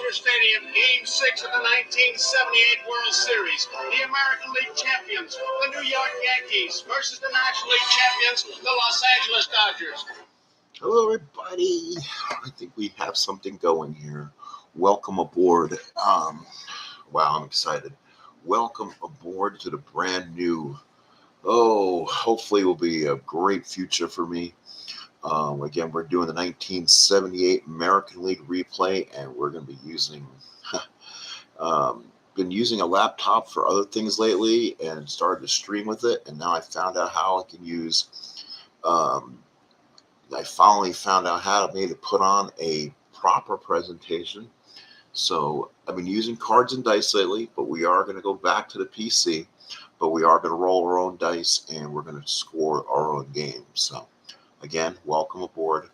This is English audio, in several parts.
Dodger Stadium, Game 6 of the 1978 World Series. The American League champions, the New York Yankees, versus the National League champions, the Los Angeles Dodgers. Hello, everybody. I think we have something going here. Welcome aboard. Wow, I'm excited. Welcome aboard to the brand new. Hopefully, it will be a great future for me. Again, we're doing the 1978 American League replay, and we're going to be using. Been using a laptop for other things lately, and started to stream with it. And now I found out how I can use. I finally found out how to maybe put on a proper presentation. So I've been using cards and dice lately, but we are going to go back to the PC. But we are going to roll our own dice, and we're going to score our own games. So. Again, welcome aboard.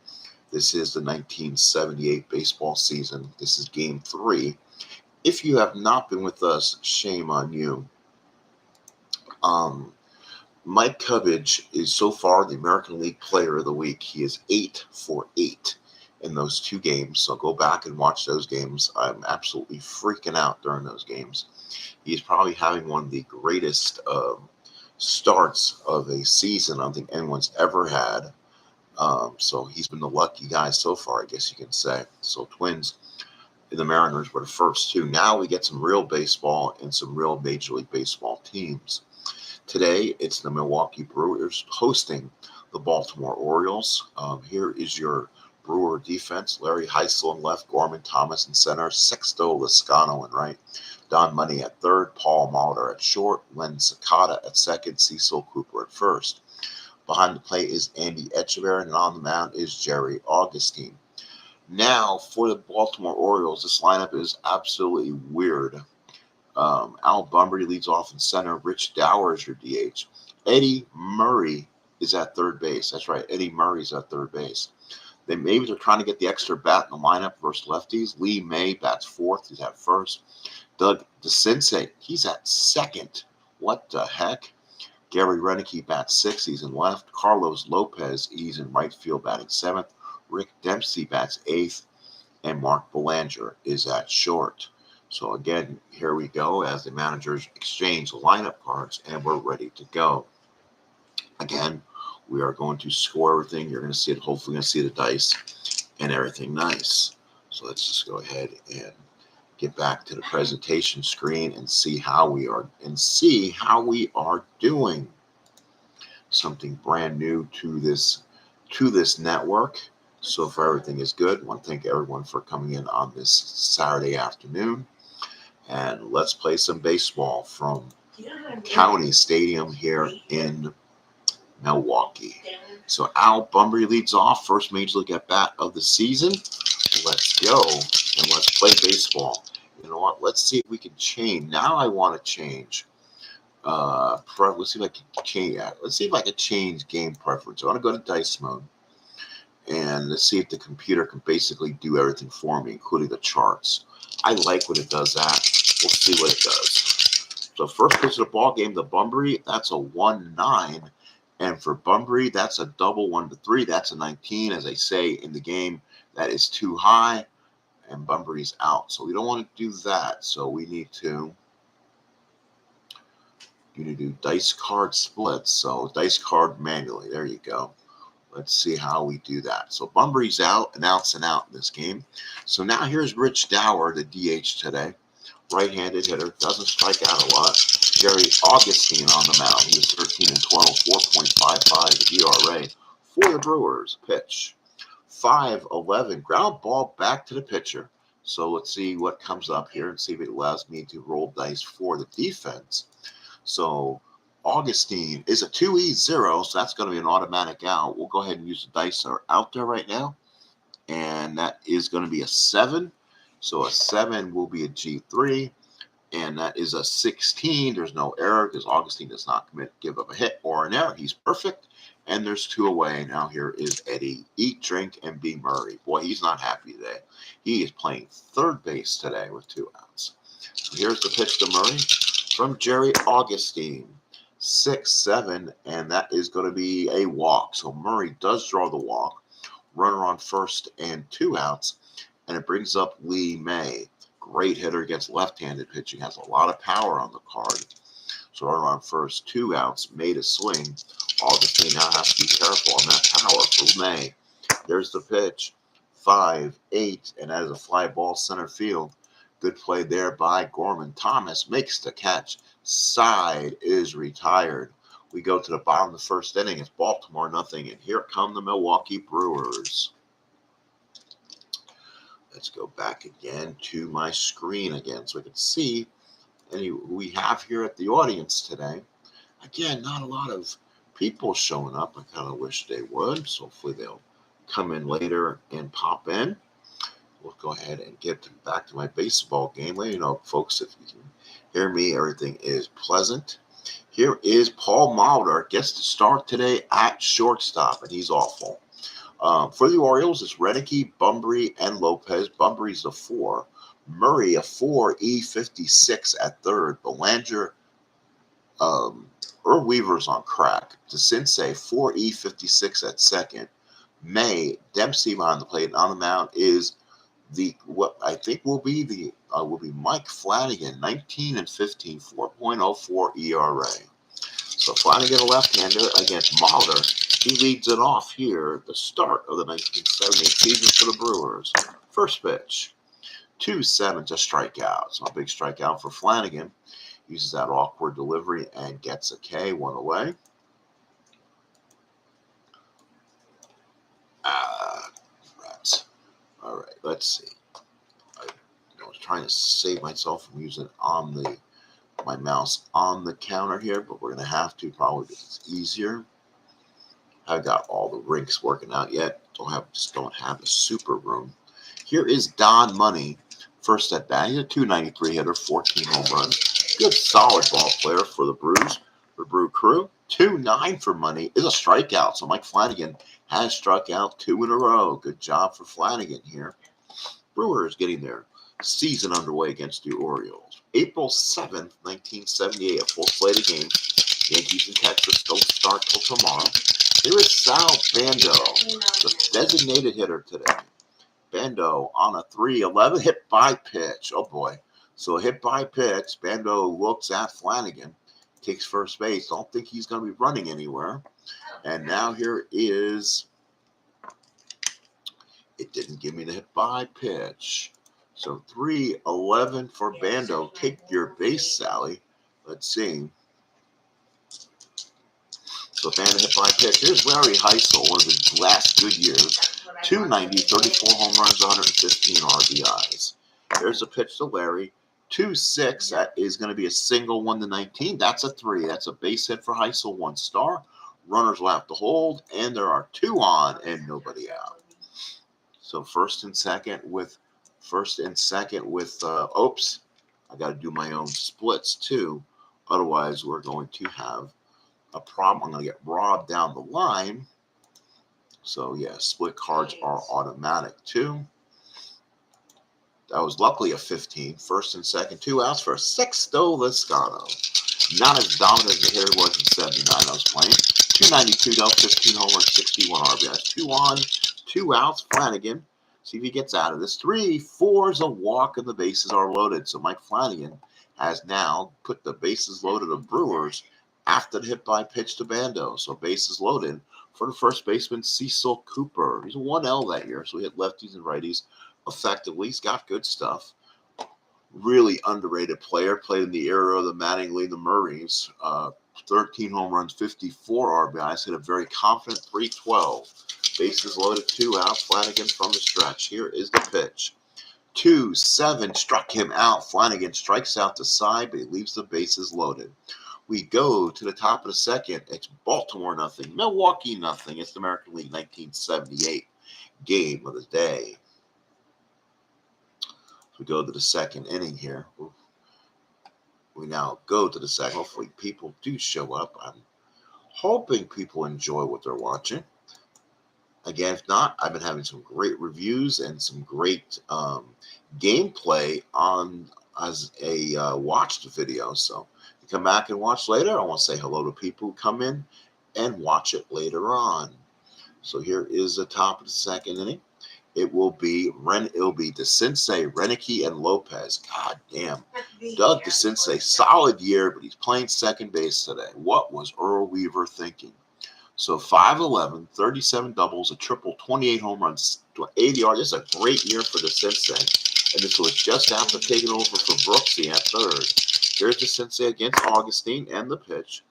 This is the 1978 baseball season. This is Game 3. If you have not been with us, shame on you. Mike Cubbage is so far the American League Player of the Week. He is 8 for 8 in those two games. So go back and watch those games. I'm absolutely freaking out during those games. He's probably having one of the greatest starts of a season I don't think anyone's ever had. So he's been the lucky guy so far, I guess you can say. So Twins and the Mariners were the first two. Now we get some real baseball and some real Major League Baseball teams. Today, it's the Milwaukee Brewers hosting the Baltimore Orioles. Here is your Brewer defense. Larry Heisel in left, Gorman Thomas in center, Sexto Lascano in right, Don Money at third, Paul Molitor at short, Len Sakata at second, Cecil Cooper at first. Behind the plate is Andy Etcheverry, and on the mound is Jerry Augustine. Now, for the Baltimore Orioles, this lineup is absolutely weird. Al Bunbury leads off in center. Rich Dower is your DH. Eddie Murray is at third base. That's right, Eddie Murray's at third base. Maybe they're trying to get the extra bat in the lineup versus lefties. Lee May bats fourth. He's at first. Doug DeCinces, he's at second. What the heck? Gary Renicky bats sixth, he's in left. Carlos Lopez, he's in right field batting seventh. Rick Dempsey bats eighth. And Mark Belanger is at short. So again, here we go as the managers exchange the lineup cards, and we're ready to go. Again, we are going to score everything. You're going to see it. Hopefully, going to see the dice and everything nice. So let's just go ahead and get back to the presentation screen and see how we are doing. Something brand new to this network. So far everything is good. I want to thank everyone for coming in on this Saturday afternoon. And let's play some baseball from County Stadium here in Milwaukee. So Al Bunbury leads off, first Major League at bat of the season. Let's go and let's play baseball. You know what? Let's see if we can change. Now I want to change. Let's see if I can change that. Let's see if I can change game preference. I want to go to dice mode, and let's see if the computer can basically do everything for me, including the charts. I like when it does that. We'll see what it does. So first pitch of the ball game, the Bunbury, that's a 1-9. And for Bunbury, that's a double 1-3. That's a 19. As I say in the game, that is too high, and Bunbury's out. So we don't want to do that. So we need to do dice card splits. So dice card manually. There you go. Let's see how we do that. So Bunbury's out, and outs and out in this game. So now here's Rich Dower, the DH today. Right-handed hitter, doesn't strike out a lot. Jerry Augustine on the mound. He was 13 and 12, 4.55 ERA for the Brewers. Pitch 5-11, ground ball back to the pitcher. So let's see what comes up here and see if it allows me to roll dice for the defense. So Augustine is a 2E0, so that's going to be an automatic out. We'll go ahead and use the dice that are out there right now, and that is going to be a 7. So a 7 will be a G3, and that is a 16. There's no error because Augustine does not give up a hit or an error. He's perfect, and there's 2 away. Now here is Eddie. Eat, drink, and be Murray. Boy, he's not happy today. He is playing third base today with 2 outs. So here's the pitch to Murray from Jerry Augustine. 6-7, and that is going to be a walk. So Murray does draw the walk. Runner on first and 2 outs. And it brings up Lee May. Great hitter against left-handed pitching. Has a lot of power on the card. So runner on first, 2 outs, made a swing. Augustine now has to be careful on that power for May. There's the pitch. 5-8, and that is a fly ball center field. Good play there by Gorman. Thomas makes the catch. Side is retired. We go to the bottom of the first inning. It's Baltimore nothing, and here come the Milwaukee Brewers. Let's go back again to my screen again so we can see who we have here at the audience today. Again, not a lot of people showing up. I kind of wish they would, so hopefully they'll come in later and pop in. We'll go ahead and get back to my baseball game. Let you know, folks, if you can hear me, everything is pleasant. Here is Paul Molitor, gets to start today at shortstop, and he's awful. For the Orioles, it's Renicky, Bunbury, and Lopez. Bunbury's a 4. Murray, a 4E56 at third. Belanger, Weaver's on crack. DeCinces, 4E56 at second. May, Dempsey behind the plate, and on the mound is what I think will be Mike Flanagan, 19 and 15, 4.04 ERA. So Flanagan, a left-hander against Molitor. He leads it off here at the start of the 1978 season for the Brewers. First pitch, 2-7 to strikeout. So a big strikeout for Flanagan. Uses that awkward delivery and gets a K, 1 away. Rats. All right, let's see. I was trying to save myself from using my mouse on the counter here, but we're going to have to probably because it's easier. I've got all the rinks working out yet. Just don't have a super room. Here is Don Money. First at bat. He's a 293 hitter, 14 home runs. Good solid ball player for the Brew Crew. 2-9 for Money is a strikeout. So Mike Flanagan has struck out 2 in a row. Good job for Flanagan here. Brewers getting their season underway against the Orioles. April 7th, 1978, a full slate of games. Yankees and Texas don't start till tomorrow. Here is Sal Bando, the designated hitter today. Bando on a 3-11 hit by pitch. Oh boy. So a hit by pitch. Bando looks at Flanagan, takes first base. Don't think he's going to be running anywhere. And now here is, it didn't give me the hit by pitch. So 3-11 for Bando. Take your base, Sally. Let's see. So Bando hit by pitch. Here's Larry Heisel, one of his last good years. 290, 34 home runs, 115 RBIs. There's a pitch to Larry. 2-6. That is going to be a single, 1-19. That's a 3. That's a base hit for Heisel, 1 star. Runners will have to hold, and there are 2 on and nobody out. So first and second with, oops, I got to do my own splits too. Otherwise, we're going to have a problem. I'm going to get robbed down the line. So, yeah, split cards are automatic, too. That was luckily a 15. First and second, 2 outs for Sixto Lizcano. Not as dominant as the hitter was in 79 I was playing. 292, though, 15 homers, 61 RBIs. 2 on, 2 outs. Flanagan, see if he gets out of this. 3-4 is a walk, and the bases are loaded. So Mike Flanagan has now put the bases loaded of Brewers after the hit by pitch to Bando. So bases loaded for the first baseman, Cecil Cooper. He's a 1L that year, so he hit lefties and righties effectively. He's got good stuff. Really underrated player. Played in the era of the Mattingly, the Murrays. 13 home runs, 54 RBIs. Hit a very confident 3-12. Bases loaded, 2 outs. Flanagan from the stretch. Here is the pitch. 2-7 struck him out. Flanagan strikes out the side, but he leaves the bases loaded. We go to the top of the second. It's Baltimore nothing, Milwaukee nothing. It's the American League 1978 game of the day. So we go to the second inning here. We now go to the second. Hopefully people do show up. I'm hoping people enjoy what they're watching. Again, if not, I've been having some great reviews and some great gameplay on as a watched video. So come back and watch later. I want to say hello to people who come in and watch it later on. So here is the top of the second inning. It will be DeCinces, Renicky, and Lopez. God damn. Doug DeCinces, solid year, but he's playing second base today. What was Earl Weaver thinking? So 5'11", 37 doubles, a triple, 28 home runs, 80 yards. This is a great year for DeCinces. And this was just after taking over for Brooksy at third. Here's DeCinces against Augustine and the pitch.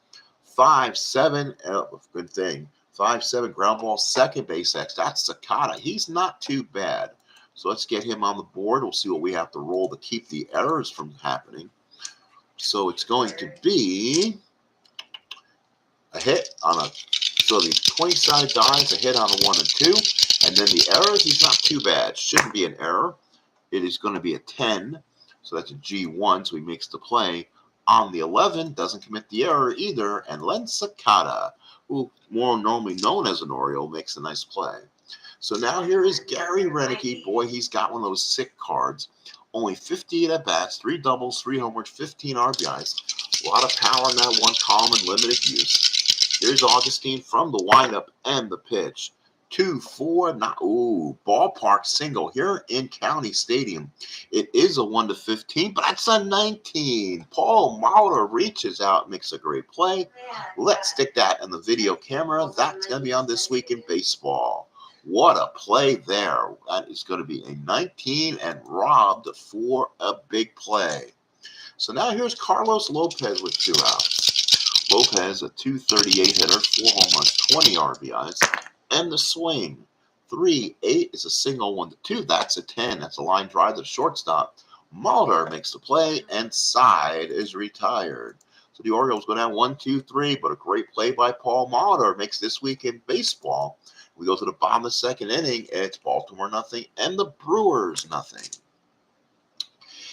5'7", good thing. 5'7", ground ball, second base X. That's Sakata. He's not too bad. So let's get him on the board. We'll see what we have to roll to keep the errors from happening. So it's going to be a hit on a, so the 20-sided dies, a hit on a 1 and 2. And then the errors, he's not too bad. Shouldn't be an error. It is going to be a 10. So that's a G1, so he makes the play. On the 11, doesn't commit the error either, and Len Sakata, who more normally known as an Oriole, makes a nice play. So now here is Gary Renicky. Boy, he's got one of those sick cards. Only 58 at-bats, 3 doubles, 3 homers, 15 RBIs. A lot of power in that one column and limited use. Here's Augustine from the windup and the pitch. 2-4, ballpark single here in County Stadium. It is a 1-15, but that's a 19. Paul Mauler reaches out, makes a great play. Let's stick that in the video camera. That's going to be on This Week in Baseball. What a play there. That is going to be a 19 and robbed for a big play. So now here's Carlos Lopez with 2 outs. Lopez, a .238 hitter, 4 home runs, 20 RBIs. And the swing, 3-8 is a single 1-2. That's a 10. That's a line drive to shortstop. Mulder makes the play, and Side is retired. So the Orioles go down 1-2-3, but a great play by Paul Mulder makes This Week in Baseball. We go to the bottom of the second inning, and it's Baltimore nothing and the Brewers nothing.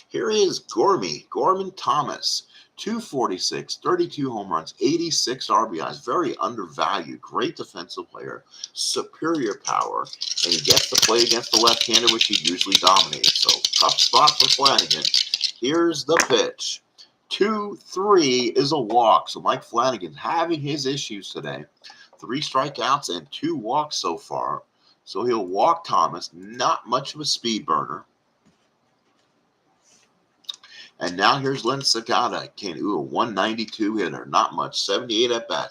Here is Gorman Thomas. 246, 32 home runs, 86 RBIs, very undervalued, great defensive player, superior power, and he gets the play against the left-hander, which he usually dominates. So tough spot for Flanagan. Here's the pitch. 2-3 is a walk. So Mike Flanagan's having his issues today. 3 strikeouts and 2 walks so far. So he'll walk Thomas, not much of a speed burner. And now here's Len Sakata. A 192 hitter, not much, 78 at bat.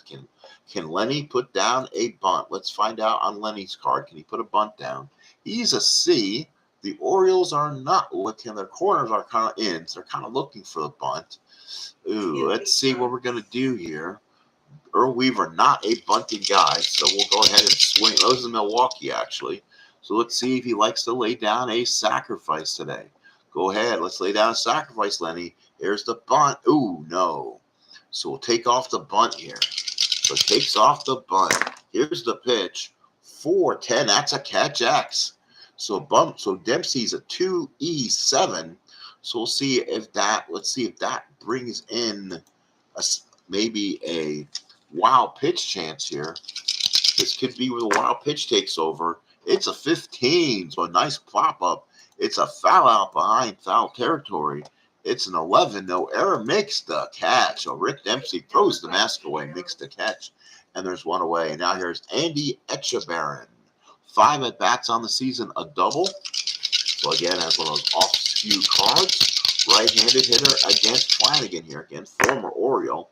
Can Lenny put down a bunt? Let's find out on Lenny's card. Can he put a bunt down? He's a C. The Orioles are not looking. Their corners are kind of in. So they're kind of looking for the bunt. Let's see what we're going to do here. Earl Weaver, not a bunting guy, so we'll go ahead and swing. Those are Milwaukee, actually. So let's see if he likes to lay down a sacrifice today. Go ahead. Let's lay down a sacrifice, Lenny. Here's the bunt. Ooh, no. So we'll take off the bunt here. So it takes off the bunt. Here's the pitch. 4-10. That's a catch X. So Dempsey's a 2E7. So we'll see if that, brings in maybe a wild pitch chance here. This could be where the wild pitch takes over. It's a 15. So a nice pop up. It's a foul out behind foul territory. It's an 11. No error, makes the catch. So Rick Dempsey throws the mask away, makes the catch. And there's 1 away. And now here's Andy Etchebarren. 5 at-bats on the season, a double. So again, has one of those off-skew cards. Right-handed hitter against Flanagan here. Again, former Oriole.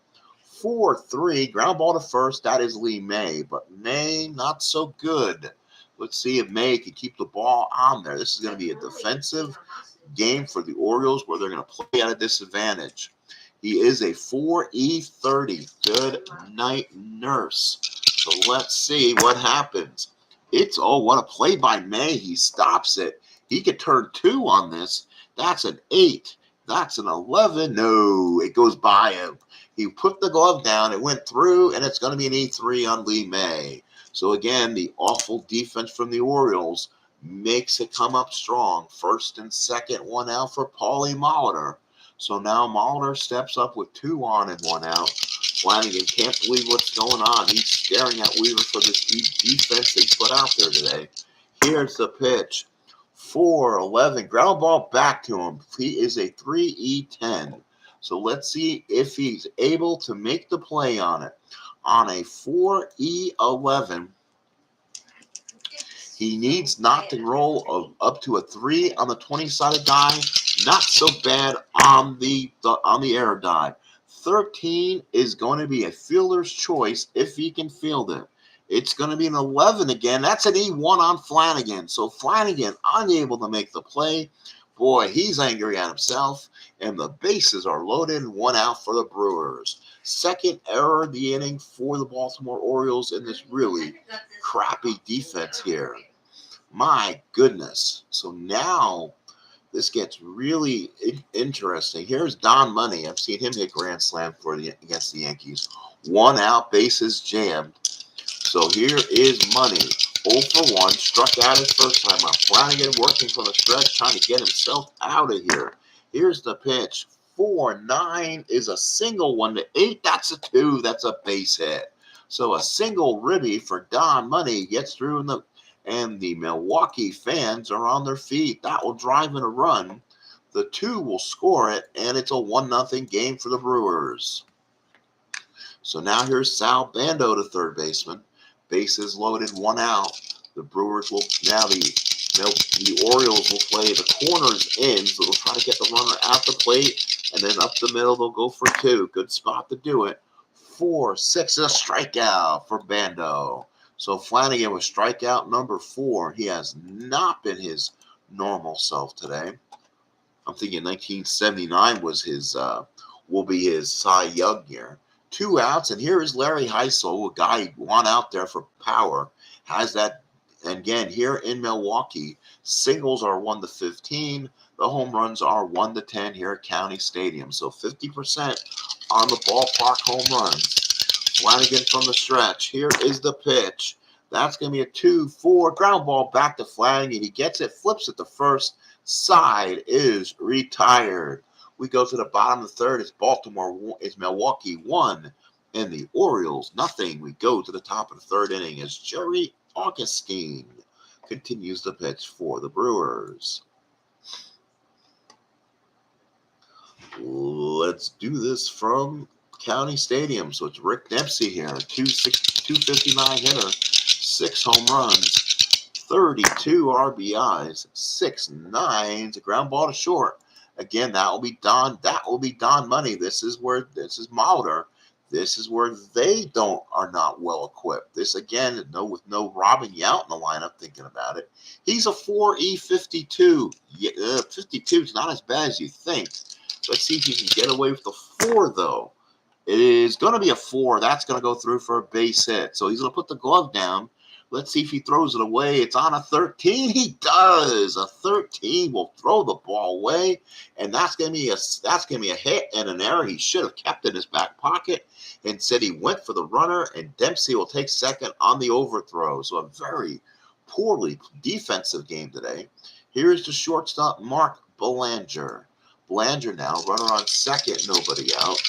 4-3, ground ball to first. That is Lee May. But May, not so good. Let's see if May can keep the ball on there. This is going to be a defensive game for the Orioles where they're going to play at a disadvantage. He is a 4E30. Good night, nurse. So let's see what happens. What a play by May. He stops it. He could turn 2 on this. That's an 8. That's an 11. No, it goes by him. He put the glove down. It went through, and it's going to be an E3 on Lee May. So again, the awful defense from the Orioles makes it come up strong. First and second, 1 out for Paulie Molitor. So now Molitor steps up with 2 on and 1 out. Flanagan can't believe what's going on. He's staring at Weaver for this defense they put out there today. Here's the pitch. 4-11, ground ball back to him. He is a 3E10. So let's see if he's able to make the play on it. On a 4E11, He needs knocked and roll of up to a 3 on the 20-sided die. Not so bad on the error die. 13 is going to be a fielder's choice if he can field it. It's going to be an 11 again. That's an E1 on Flanagan. So Flanagan unable to make the play. Boy, he's angry at himself. And the bases are loaded and 1 out for the Brewers. Second error of the inning for the Baltimore Orioles in this really crappy defense here. My goodness. So now this gets really interesting. Here's Don Money. I've seen him hit grand slam against the Yankees. 1 out, bases jammed. So here is Money. 0 for 1. Struck out his first time out. Flanagan working from the stretch, trying to get himself out of here. Here's the pitch. 4-9 is a single. 1-8. That's a 2. That's a base hit. So a single ribby for Don Money gets through and the Milwaukee fans are on their feet. That will drive in a run. The 2 will score it, and it's a 1-0 game for the Brewers. So now here's Sal Bando to third baseman. Bases loaded, 1 out. The Brewers will now the Orioles will play the corners in, so they'll try to get the runner at the plate, and then up the middle they'll go for 2. Good spot to do it. 4-6 is a strikeout for Bando. So Flanagan with strikeout number 4. He has not been his normal self today. I'm thinking 1979 was will be his Cy Young year. 2 outs, and here is Larry Heisel, a guy who won out there for power. Has that, and again, here in Milwaukee, singles are 1-15. The home runs are 1-10 here at County Stadium. So 50% on the ballpark home runs. Flanagan from the stretch. Here is the pitch. That's going to be a 2-4 ground ball back to Flanagan. He gets it, flips it to first. Side is retired. We go to the bottom of the third. It's Milwaukee 1 and the Orioles 0. We go to the top of the third inning as Jerry Augustine continues the pitch for the Brewers. Let's do this from County Stadium. So it's Rick Dempsey here, 259 hitter, 6 home runs, 32 RBIs, 6-9, a ground ball to short. Again, that will be Don Money. This is Mulder. This is where they are not well equipped. This again, with no Robin Yount in the lineup. Thinking about it, he's a 4.52. 52 is not as bad as you think. Let's see if he can get away with the 4 though. It is going to be a 4. That's going to go through for a base hit. So he's going to put the glove down. Let's see if he throws it away. It's on a 13. He does. A 13 will throw the ball away, and that's going to be a hit and an error. He should have kept it in his back pocket. Instead, he went for the runner, and Dempsey will take second on the overthrow. So a very poorly defensive game today. Here's the shortstop, Mark Belanger. Belanger now, runner on second, nobody out.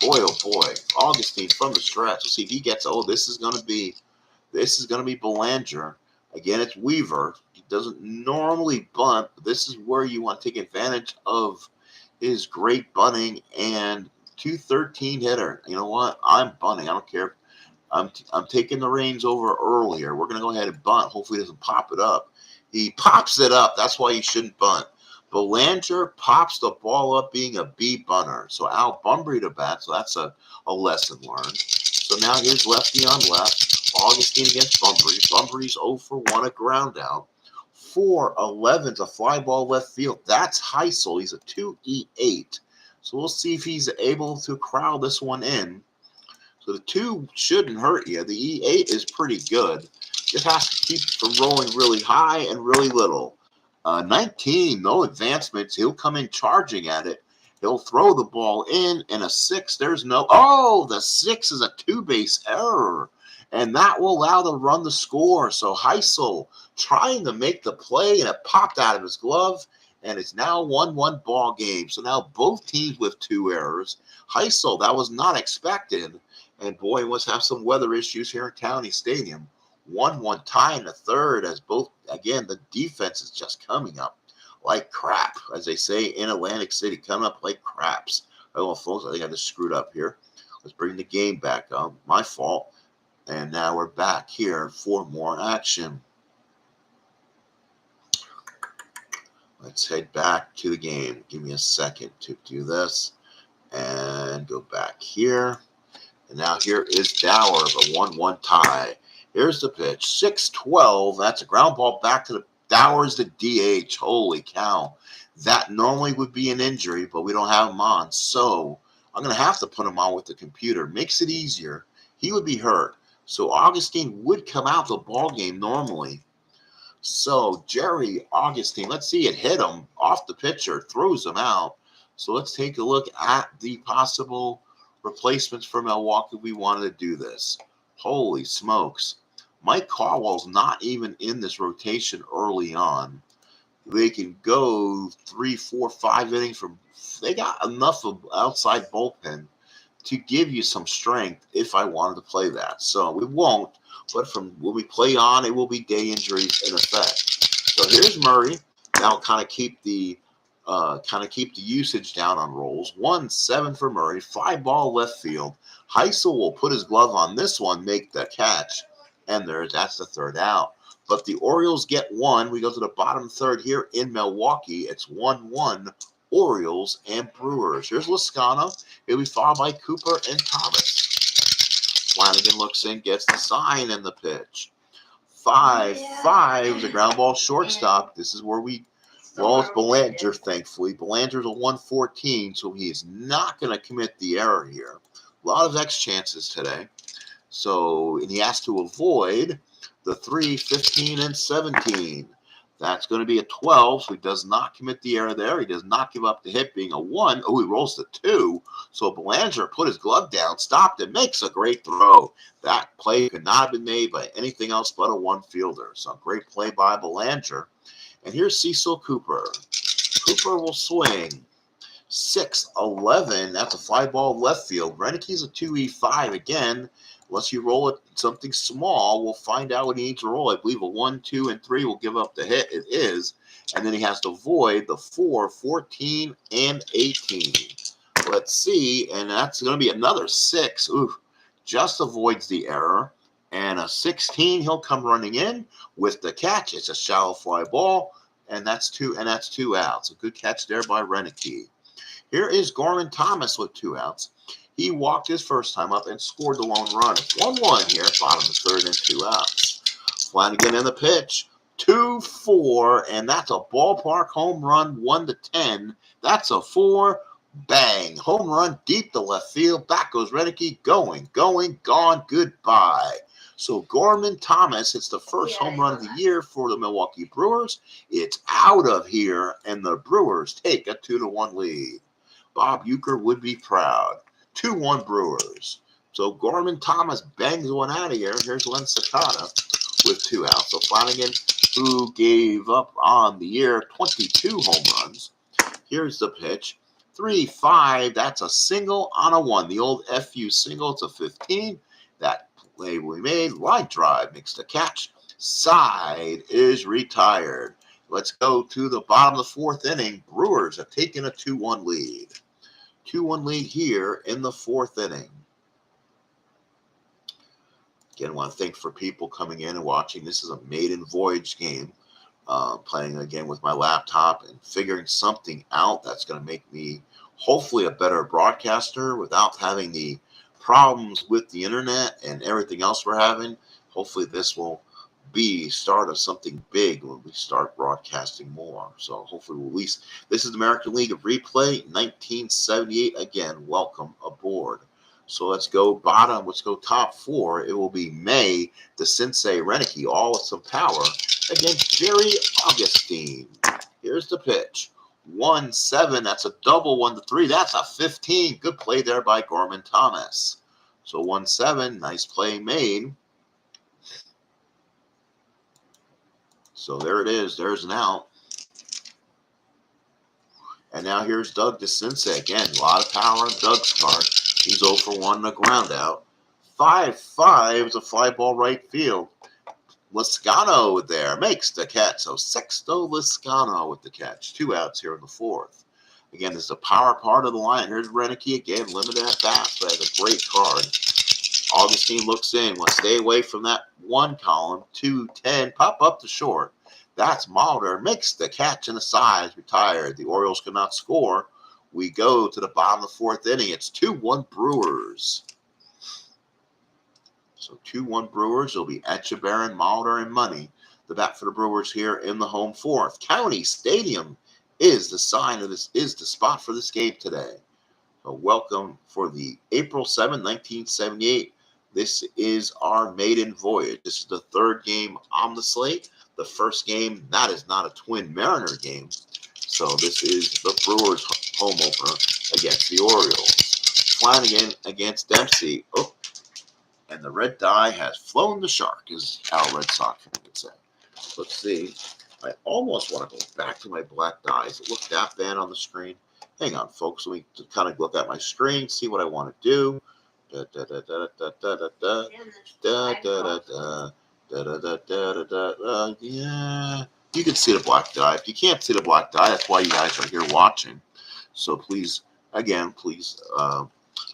Boy, oh boy, Augustine from the stretch. We'll see if he gets. This is going to be Belanger. Again, it's Weaver. He doesn't normally bunt, but this is where you want to take advantage of his great bunting and 213 hitter. You know what? I'm bunting. I don't care. I'm taking the reins over earlier. We're going to go ahead and bunt. Hopefully he doesn't pop it up. He pops it up. That's why you shouldn't bunt. Belanger pops the ball up being a B bunter. So Al Bunbury to bat. So that's a lesson learned. So now here's lefty on left. Augustine against Bunbury. Bunbury's 0 for 1, a ground out. 4-11 to fly ball left field. That's Heisel. He's a 2.E8. So we'll see if he's able to corral this one in. So the 2 shouldn't hurt you. The E8 is pretty good. Just has to keep from rolling really high and really little. 19, no advancements. He'll come in charging at it. He'll throw the ball in, and a 6. There's no. Oh, the 6 is a 2-base error, and that will allow the run to score. So Heisel trying to make the play, and it popped out of his glove, and it's now a 1-1 ball game. So now both teams with 2 errors. Heisel, that was not expected, and boy, must have some weather issues here at County Stadium. 1-1 tie in the third as both, again, the defense is just coming up like crap, as they say in Atlantic City, coming up like craps. Oh, folks, I think I just screwed up here. Let's bring the game back up. My fault. And now we're back here for more action. Let's head back to the game. Give me a second to do this. And go back here. And now here is Dower, the 1-1 tie. Here's the pitch. 6-12. That's a ground ball back to the Dower's the DH. Holy cow. That normally would be an injury, but we don't have him on. So I'm going to have to put him on with the computer. Makes it easier. He would be hurt. So Augustine would come out the ball game normally. So Jerry Augustine, let's see it hit him off the pitcher, throws him out. So let's take a look at the possible replacements for Milwaukee. We wanted to do this. Holy smokes. Mike Caldwell's not even in this rotation early on. They can go 3, 4, 5 innings from. They got enough of outside bullpen to give you some strength if I wanted to play that. So we won't, but from when we play on, it will be day injuries in effect. So here's Murray. That'll kind of keep the usage down on rolls. 1-7 for Murray. Fly ball left field. Heisel will put his glove on this one, make the catch, and that's the third out. But the Orioles get one. We go to the bottom third here in Milwaukee. It's 1-1. Orioles and Brewers. Here's Loscano. He'll be followed by Cooper and Thomas. Flanagan looks in, gets the sign and the pitch. 5-5. The ground ball shortstop. This is where it's Belanger, thankfully. Belanger's a 114, so he is not going to commit the error here. A lot of X chances today. And he has to avoid the 3, 15, and 17. That's going to be a 12, so he does not commit the error there. He does not give up the hit, being a 1. Oh, he rolls the 2. So Belanger put his glove down, stopped it, makes a great throw. That play could not have been made by anything else but a one fielder. So great play by Belanger. And here's Cecil Cooper. Cooper will swing. 6-11. That's a fly ball left field. Reneke's a 2E5 again. Unless you roll it something small, we'll find out what he needs to roll. I believe a 1, 2, and 3 will give up the hit. It is. And then he has to avoid the 4, 14, and 18. Let's see. And that's going to be another 6. Ooh, just avoids the error. And a 16, he'll come running in with the catch. It's a shallow fly ball. And that's 2 outs. A good catch there by Reneke. Here is Gorman Thomas with 2 outs. He walked his first time up and scored the lone run. 1-1 here, bottom of the third and 2 outs. Flanagan in the pitch. 2-4, and that's a ballpark home run, 1-10. That's a 4. Bang. Home run deep to left field. Back goes Reneke. Going, gone, goodbye. So Gorman Thomas hits the first home run of the year for the Milwaukee Brewers. It's out of here, and the Brewers take a 2-1 lead. Bob Uecker would be proud. 2-1 Brewers. So Gorman Thomas bangs one out of here. Here's Len Sakata with 2 outs. So Flanagan, who gave up on the year 22 home runs. Here's the pitch. 3-5. That's a single on a 1. The old FU single. It's a 15. That play we made. Line drive makes the catch. Side is retired. Let's go to the bottom of the fourth inning. Brewers have taken a 2-1 lead. 2-1 lead here in the fourth inning. Again, I want to thank for people coming in and watching. This is a maiden voyage game. Playing again with my laptop and figuring something out that's going to make me hopefully a better broadcaster without having the problems with the internet and everything else we're having. Hopefully this will be start of something big when we start broadcasting more. So hopefully we'll release. This is the American League of Replay, 1978. Again, welcome aboard. So let's go bottom. Let's go top 4. It will be May, the Sensei Reneke, all with some power against Jerry Augustine. Here's the pitch. 1-7. That's a double. 1-3. That's a 15. Good play there by Gorman Thomas. So 1-7. Nice play made. So there it is. There's an out. And now here's Doug DeCinces. Again, a lot of power on Doug's card. He's 0 for 1 in the ground out. 5-5 is a fly ball right field. Loscano there makes the catch. So Sexto Loscano with the catch. 2 outs here in the fourth. Again, this is a power part of the line. Here's Reneke again, limited at bats, but has a great card. Augustine looks in. Want to stay away from that 1 column. 2-10. Pop up to short. That's Mulder. Makes the catch in the side. Is retired. The Orioles could not score. We go to the bottom of the fourth inning. It's 2-1 Brewers. So 2-1 Brewers. It'll be Etchebarren, Mulder, and Money. The bat for the Brewers here in the home fourth. County Stadium is the sign of this, is the spot for this game today. So welcome for the April 7, 1978. This is our maiden voyage. This is the third game on the slate. The first game, that is not a Twin Mariner game. So this is the Brewers home opener against the Orioles. Flanagan against Dempsey. Oh, and the red die has flown the shark, as our Red Sox fan would say. Let's see. I almost want to go back to my black dies. It looked that bad on the screen. Hang on, folks. Let me kind of look at my screen, see what I want to do. Yeah. You can see the black die. If you can't see the black die, that's why you guys are here watching. So please, again,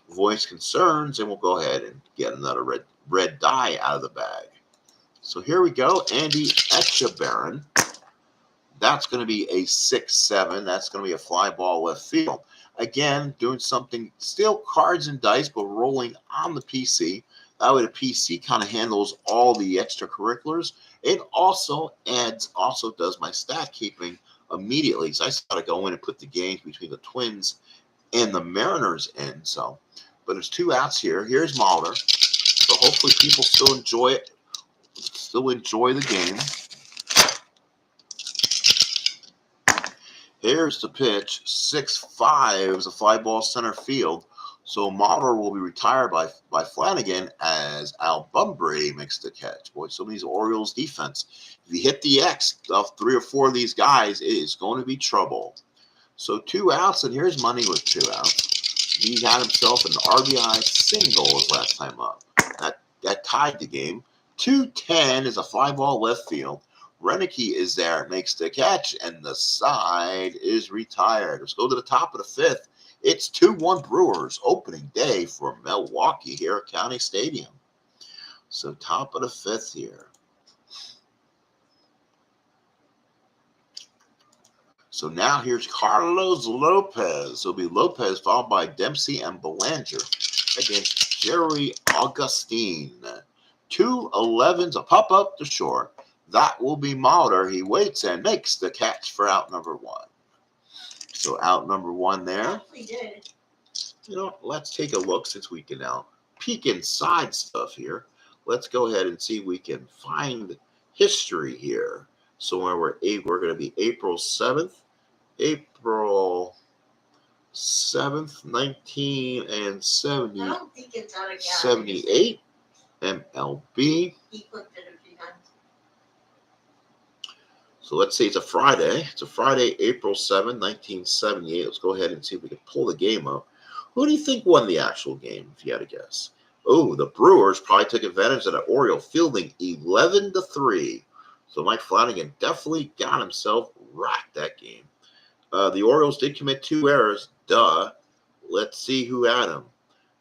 voice concerns, and we'll go ahead and get another red die out of the bag. So here we go. Andy Etchebarren. That's going to be a 6-7. That's going to be a fly ball left field. Again, doing something, still cards and dice, but rolling on the PC. That way the PC kind of handles all the extracurriculars. It also does my stat keeping immediately. So I just got to go in and put the games between the Twins and the Mariners in. So, but there's 2 outs here. Here's Mulder. So hopefully people still enjoy it. Still enjoy the game. Here's the pitch. 6-5 is a fly ball center field. So Mulder will be retired by Flanagan as Al Bunbury makes the catch. Boy, some of these Orioles defense. If you hit the X of 3 or 4 of these guys, it is going to be trouble. So 2 outs, and here's Money with 2 outs. He had himself an RBI single his last time up. That tied the game. 2-10 is a fly ball left field. Renicky is there, makes the catch, and the side is retired. Let's go to the top of the 5th. It's 2-1 Brewers, opening day for Milwaukee here at County Stadium. So top of the 5th here. So now here's Carlos Lopez. It'll be Lopez followed by Dempsey and Belanger against Jerry Augustine. 2 11s, a pop up the short. That will be Mulder. He waits and makes the catch for out number 1. So out number 1 there. You know, let's take a look since we can now peek inside stuff here. Let's go ahead and see if we can find history here. So when we're going to be April 7th, 1970, I don't think it's out of 78, MLB. He clicked it a few times. So let's say it's a Friday. It's a Friday, April 7, 1978. Let's go ahead and see if we can pull the game up. Who do you think won the actual game, if you had to guess? Oh, the Brewers probably took advantage of the Oriole fielding 11-3. So Mike Flanagan definitely got himself racked that game. The Orioles did commit 2 errors. Duh. Let's see who had them.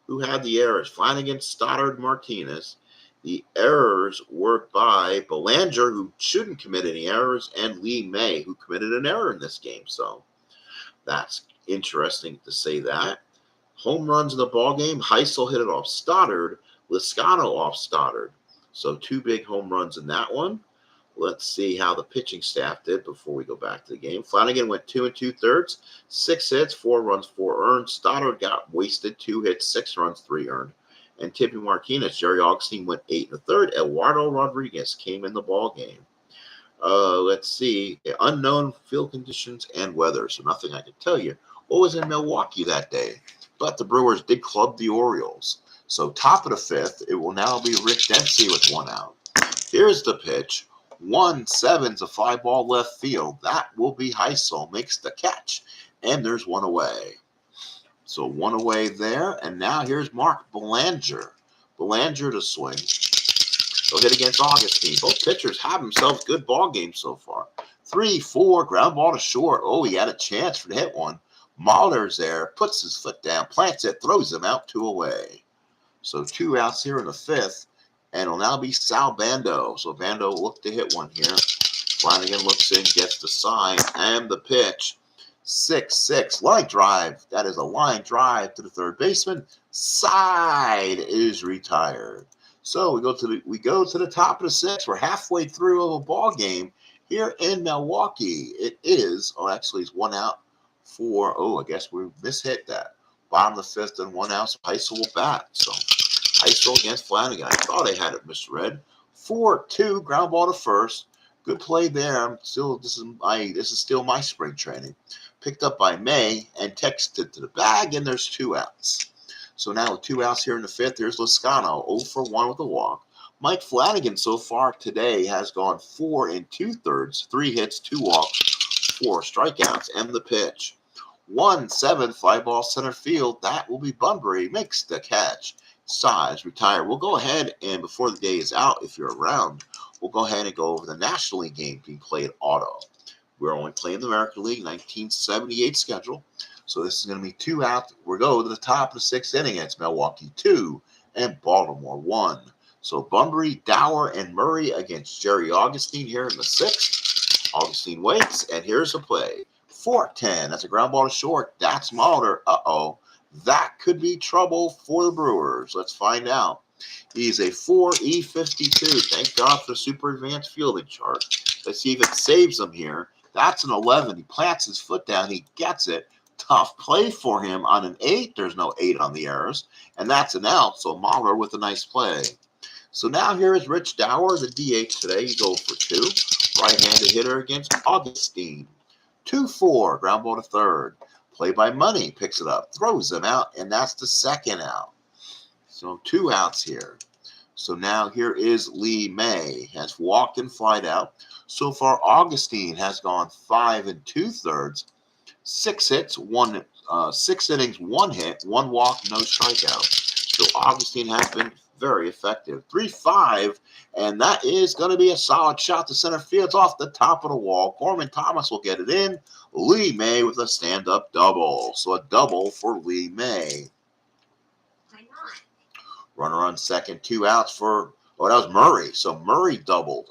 Who had the errors? Flanagan, Stoddard, Martinez. The errors were by Belanger, who shouldn't commit any errors, and Lee May, who committed an error in this game. So that's interesting to say that. Home runs in the ballgame. Heisel hit it off Stoddard. Liscano off Stoddard. So 2 big home runs in that one. Let's see how the pitching staff did before we go back to the game. Flanagan went 2 2/3, 6 hits, 4 runs, 4 earned. Stoddard got wasted, 2 hits, 6 runs, 3 earned. And Tippy Martinez, Jerry Augustine went 8 1/3. Eduardo Rodriguez came in the ball game. Let's see, unknown field conditions and weather, so nothing I can tell you what was in Milwaukee that day. But the Brewers did club the Orioles. So top of the 5th, it will now be Rick Dempsey with 1 out. Here's the pitch. 1-7's a fly ball left field. That will be Heisel, makes the catch. And there's 1 away. So 1 away there. And now here's Mark Belanger. Belanger to swing. He'll hit against Augustine. Both pitchers have themselves good ball games so far. 3-4, ground ball to short. Oh, he had a chance to hit one. Mulder's there, puts his foot down, plants it, throws him out, 2 away. So 2 outs here in the 5th. And it'll now be Sal Bando. So Bando will look to hit one here. Flanagan looks in, gets the sign, and the pitch. 6-6 line drive. That is a line drive to the third baseman. Side is retired. So we go to the top of the sixth. We're halfway through of a ball game here in Milwaukee. It is, actually it's 1 out for, I guess we mishit that. Bottom of the fifth and 1 out. So Heisel will bat. So Heisel against Flanagan. I thought I had it misread. 4-2 ground ball to first. Good play there. This is still my spring training. Picked up by May and texted to the bag, and there's 2 outs. So now with 2 outs here in the fifth, there's Loscano, 0 for 1 with a walk. Mike Flanagan so far today has gone 4 2/3, 3 hits, 2 walks, 4 strikeouts, and the pitch. 1-7 fly ball center field. That will be Bunbury. Makes the catch. Size retired. We'll go ahead and before the day is out, if you're around, we'll go ahead and go over the National League game being played auto. We're only playing the American League 1978 schedule. So this is going to be 2 out. We're going to the top of the 6th inning. It's Milwaukee 2 and Baltimore 1. So Bunbury, Dower, and Murray against Jerry Augustine here in the 6th. Augustine waits, and here's the play. 4-10. That's a ground ball to short. That's Mulder. That could be trouble for the Brewers. Let's find out. He's a 4.52. Thank God for the super advanced fielding chart. Let's see if it saves him here. That's an 11. He plants his foot down. He gets it. Tough play for him on an 8. There's no 8 on the errors. And that's an out. So Mahler with a nice play. So now here is Rich Dower, the DH today. He goes for 2. Right-handed hitter against Augustine. 2-4. Ground ball to third. Play by Money. Picks it up. Throws him out. And that's the 2nd out. So 2 outs here. So now here is Lee May. Has walked and flied out. So far, Augustine has gone 5 2/3. 6 hits, 6 innings, 1 hit, 1 walk, no strikeouts. So Augustine has been very effective. 3-5, and that is going to be a solid shot to center field. It's off the top of the wall. Gorman Thomas will get it in. Lee May with a stand-up double. So a double for Lee May. Why not? Runner on second, 2 outs for, that was Murray. So Murray doubled.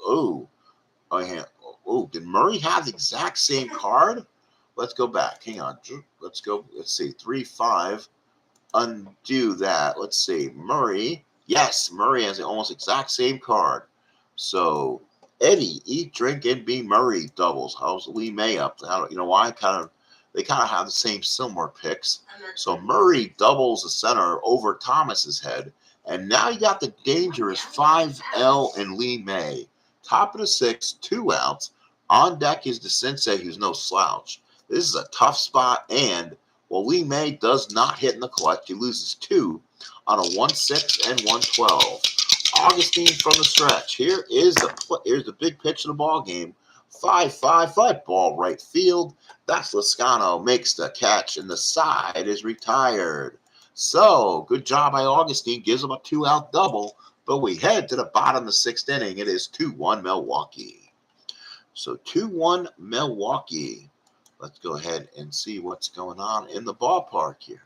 Did Murray have the exact same card? Let's go back. Hang on. Let's go. Let's see. 3-5. Undo that. Let's see. Murray. Yes, Murray has the almost exact same card. So Eddie, eat, drink, and be Murray doubles. How's Lee May up? You know why? They kind of have the same similar picks. So Murray doubles the center over Thomas's head. And now you got the dangerous 5L and Lee May. Top of the 6th, 2 outs. On deck is the Sensei, who's no slouch. This is a tough spot, and Lee May does not hit in the clutch. He loses 2 on a 1-6 and 1-12. Augustine from the stretch. Here's the big pitch of the ball game. 5-5 ball right field. That's Loscano makes the catch, and the side is retired. So good job by Augustine. Gives him a 2-out double. But we head to the bottom of the 6th inning. It is 2-1 Milwaukee. So 2-1 Milwaukee. Let's go ahead and see what's going on in the ballpark here.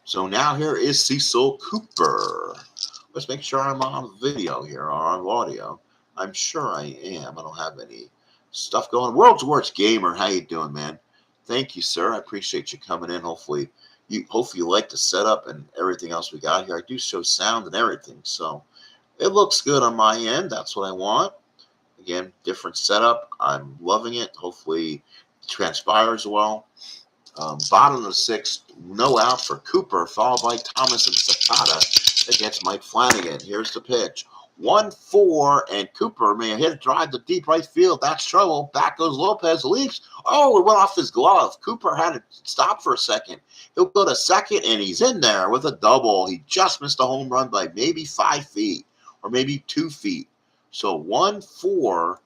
So now here is Cecil Cooper. Let's make sure I'm on video here or on audio. I'm sure I am. I don't have any stuff going. World's Worst Gamer, how you doing, man? Thank you, sir. I appreciate you coming in. Hopefully you like the setup and everything else we got here. I do show sound and everything, so it looks good on my end. That's what I want. Again, different setup. I'm loving it. Hopefully it transpires well. Bottom of the 6th, no out for Cooper, followed by Thomas and Sakata against Mike Flanagan. Here's the pitch. 1-4, and Cooper may have hit a drive to deep right field. That's trouble. Back goes Lopez, leaps. It went off his glove. Cooper had to stop for a second. He'll go to second, and he's in there with a double. He just missed a home run by maybe 5 feet or maybe 2 feet. So 1-4,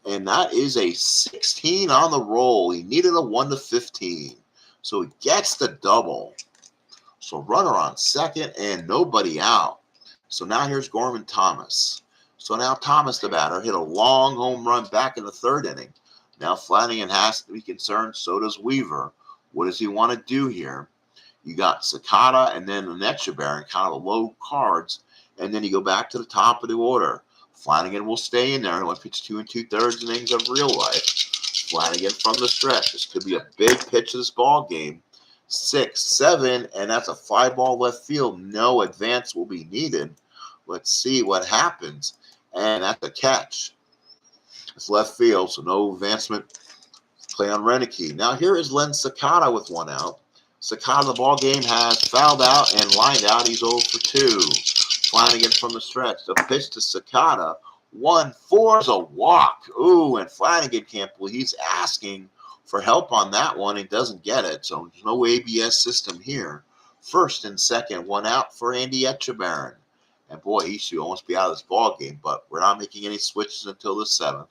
and that is a 16 on the roll. He needed a 1-15. So he gets the double. So runner on second and nobody out. So now here's Gorman Thomas. So now Thomas, the batter, hit a long home run back in the 3rd inning. Now Flanagan has to be concerned. So does Weaver. What does he want to do here? You got Sakata and then Echeverria, kind of the low cards. And then you go back to the top of the order. Flanagan will stay in there. He wants to pitch 2 2/3 innings of real life. Flanagan from the stretch. This could be a big pitch of this ball game. 6, 7, and that's a fly ball left field. No advance will be needed. Let's see what happens. And that's a catch. It's left field, so no advancement. Play on Renicky. Now here is Len Sakata with 1 out. Sakata, the ball game, has fouled out and lined out. He's 0 for 2. Flanagan from the stretch. The pitch to Sakata. 1-4 is a walk. Ooh, and Flanagan can't believe he's asking for help on that one. He doesn't get it, so there's no ABS system here. First and second, 1 out for Andy Etchebarren. And boy, he should almost be out of this ball game, but we're not making any switches until the 7th.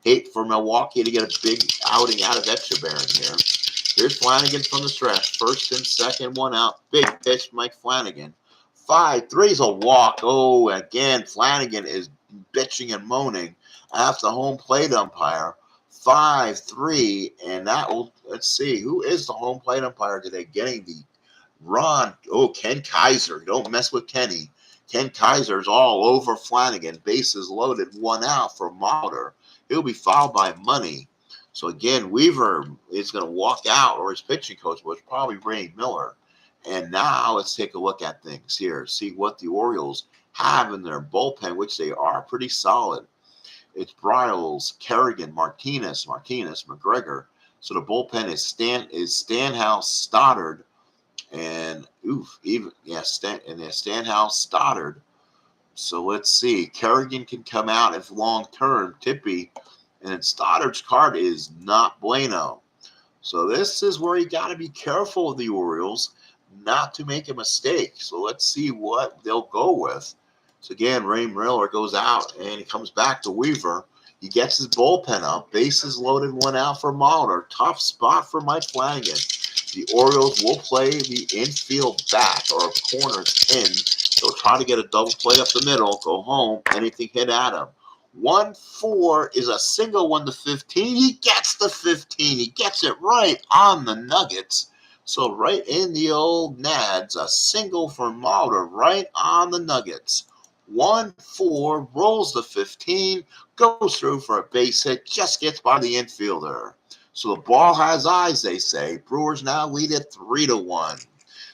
Hate for Milwaukee to get a big outing out of Etchebarren here. Here's Flanagan from the stretch. First and second, 1 out. Big pitch, Mike Flanagan. 5-3 is a walk. Oh, again, Flanagan is bitching and moaning after the home plate umpire. 5-3, and that will, let's see, who is the home plate umpire today getting the run? Oh, Ken Kaiser. Don't mess with Kenny. Ken Kaiser's all over Flanagan. Bases loaded, 1 out for Mauder. He'll be fouled by money. So again, Weaver is going to walk out, or his pitching coach was probably Ray Miller. And now let's take a look at things here. See what the Orioles have in their bullpen, which they are pretty solid. It's Bryles, Kerrigan, Martinez, McGregor. So the bullpen is Stanhouse, Stoddard, and Stanhouse, Stoddard. So let's see. Kerrigan can come out if long term, Tippy, and then Stoddard's card is not bueno. So this is where you got to be careful with the Orioles not to make a mistake. So let's see what they'll go with. So again, Ray Miller goes out and he comes back to Weaver. He gets his bullpen up. Bases loaded, 1 out for Mauder. Tough spot for Mike Flanagan. The Orioles will play the infield back, or corners in. They'll try to get a double play up the middle, go home, anything hit at him. 1-4 is a single 1 to 15. He gets the 15. He gets it right on the Nuggets. So right in the old Nads, a single for Mauder right on the Nuggets. 1-4, rolls the 15, goes through for a base hit, just gets by the infielder. So the ball has eyes, they say. Brewers now lead it 3-1.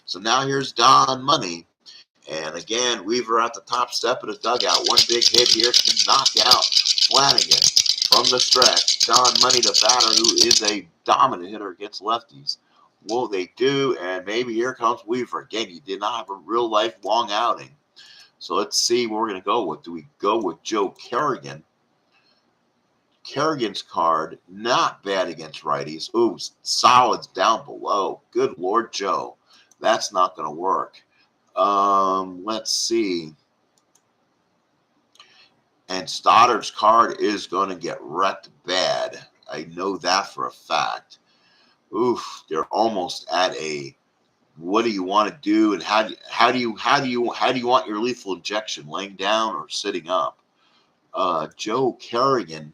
So now here's Don Money. And again, Weaver at the top step of the dugout. One big hit here can knock out Flanagan from the stretch. Don Money, the batter, who is a dominant hitter against lefties. Well, they do, and maybe here comes Weaver. Again, he did not have a real life long outing. So let's see where we're going to go with. Do we go with Joe Kerrigan? Kerrigan's card, not bad against righties. Ooh, solids down below. Good Lord, Joe. That's not going to work. Let's see. And Stoddard's card is going to get wrecked bad. I know that for a fact. Oof, they're almost at a what do you want to do, and how do you want your lethal injection, laying down or sitting up? Joe Kerrigan,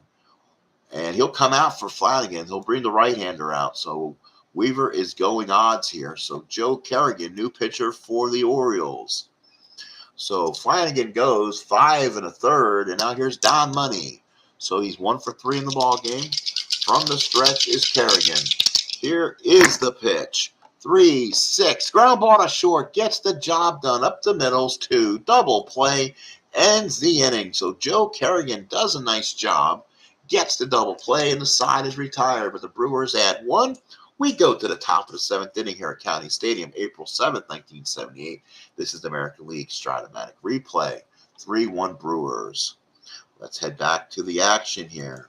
and he'll come out for Flanagan. He'll bring the right-hander out. So Weaver is going odds here. So Joe Kerrigan, new pitcher for the Orioles. So Flanagan goes 5 1/3, and now here's Don Money. So he's 1 for 3 in the ball game. From the stretch is Kerrigan. Here is the pitch. 3-6, ground ball to short, gets the job done up the middles, 2, double play, ends the inning. So Joe Kerrigan does a nice job, gets the double play, and the side is retired. But the Brewers add 1. We go to the top of the 7th inning here at County Stadium, April 7th, 1978. This is the American League Stratomatic replay. 3-1 Brewers. Let's head back to the action here.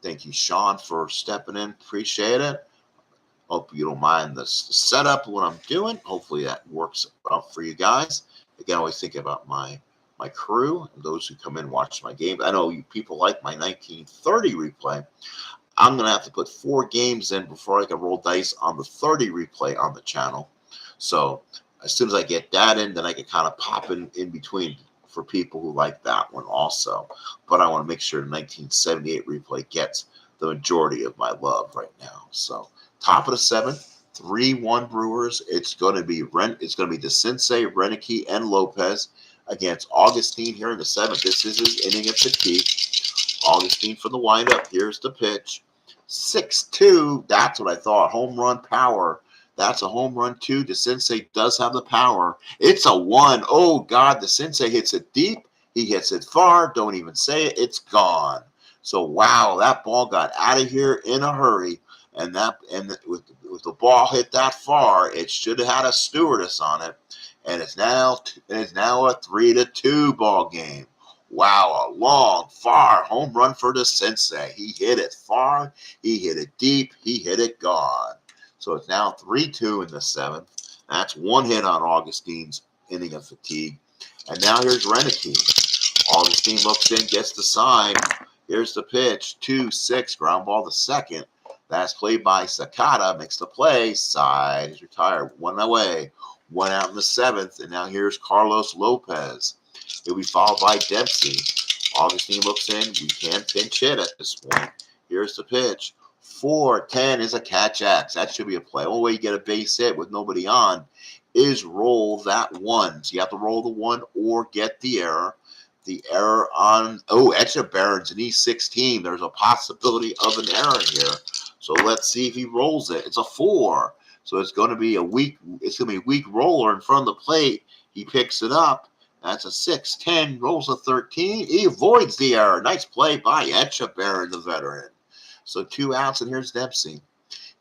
Thank you, Sean, for stepping in. Appreciate it. Hope you don't mind the setup of what I'm doing. Hopefully that works out for you guys. Again, I always think about my crew and those who come in and watch my game. I know you people like my 1930 replay. I'm going to have to put 4 games in before I can roll dice on the 30 replay on the channel. So as soon as I get that in, then I can kind of pop in between for people who like that one also. But I want to make sure the 1978 replay gets the majority of my love right now. So top of the 7th, 3-1 Brewers. It's going to be DeCinces, Renicky, and Lopez against Augustine here in the 7th. This is his inning of fatigue. Augustine for the windup. Here's the pitch. 6-2. That's what I thought. Home run power. That's a home run too. DeCinces does have the power. It's a 1. Oh, God. DeCinces hits it deep. He hits it far. Don't even say it. It's gone. So, wow, that ball got out of here in a hurry. And with the ball hit that far, it should have had a stewardess on it. And it's now a 3-2 ball game. Wow, a long, far home run for DeCinces. He hit it far. He hit it deep. He hit it gone. So it's now 3-2 in the 7th. That's 1 hit on Augustine's inning of fatigue. And now here's Renicky. Augustine looks in, gets the sign. Here's the pitch. 2-6, ground ball to second. That's played by Sakata. Makes the play. Side is retired. 1 away. 1 out in the 7th. And now here's Carlos Lopez. He'll be followed by Dempsey. Augustine looks in. We can't pinch hit at this point. Here's the pitch. 4-10 is a catch X. That should be a play. Only way you get a base hit with nobody on is roll that 1. So you have to roll the 1 or get the error. The error on Etchebarren's an E16. There's a possibility of an error here. So let's see if he rolls it. It's a 4. So it's going to be a weak roller in front of the plate. He picks it up. That's a 6-10. Rolls a 13. He avoids the error. Nice play by Etchebarren, the veteran. So 2 outs, and here's Dempsey.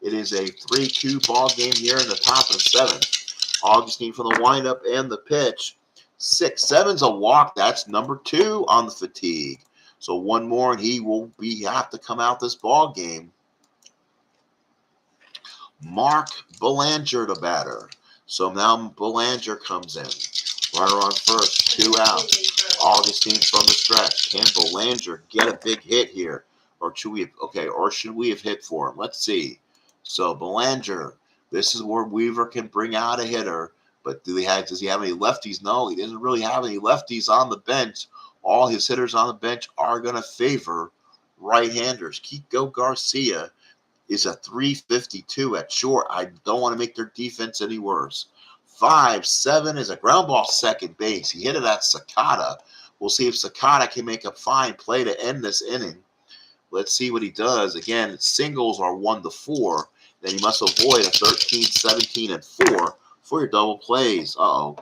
It is a 3-2 ball game here in the top of the 7th. Augustine for the windup and the pitch. 6-7's a walk. That's number 2 on the fatigue. So 1 more, and he will have to come out this ball game. Mark Belanger, the batter. So now Belanger comes in. Runner on first, 2 out. Augustine from the stretch. Can Belanger get a big hit here? Or should we have hit for him? Let's see. So Belanger, this is where Weaver can bring out a hitter. But does he have any lefties? No, he doesn't really have any lefties on the bench. All his hitters on the bench are going to favor right-handers. Kiko Garcia is a 352 at short. I don't want to make their defense any worse. 5-7 is a ground ball second base. He hit it at Sakata. We'll see if Sakata can make a fine play to end this inning. Let's see what he does. Again, singles are 1-4. Then he must avoid a 13, 17, and 4 for your double plays.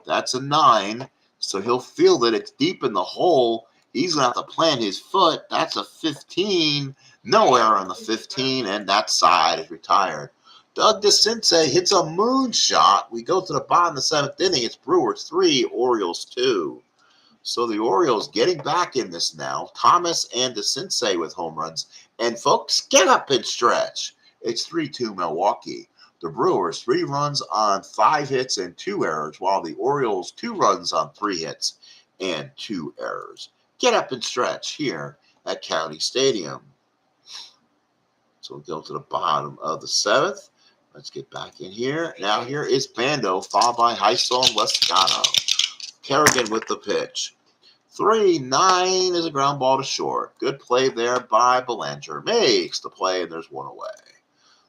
That's a 9. So he'll field it. It's deep in the hole. He's going to have to plant his foot. That's a 15. No error on the 15, and that side is retired. Doug DeCinces hits a moonshot. We go to the bottom of the 7th inning. It's Brewers 3, Orioles 2. So the Orioles getting back in this now. Thomas and DeCinces with home runs. And folks, get up and stretch. It's 3-2 Milwaukee. The Brewers 3 runs on 5 hits and 2 errors, while the Orioles 2 runs on 3 hits and 2 errors. Get up and stretch here at County Stadium. So we'll go to the bottom of the 7th. Let's get back in here. Now here is Bando, followed by Heisel and Lescano. Kerrigan with the pitch. 3-9 is a ground ball to short. Good play there by Belanger. Makes the play, and there's 1 away.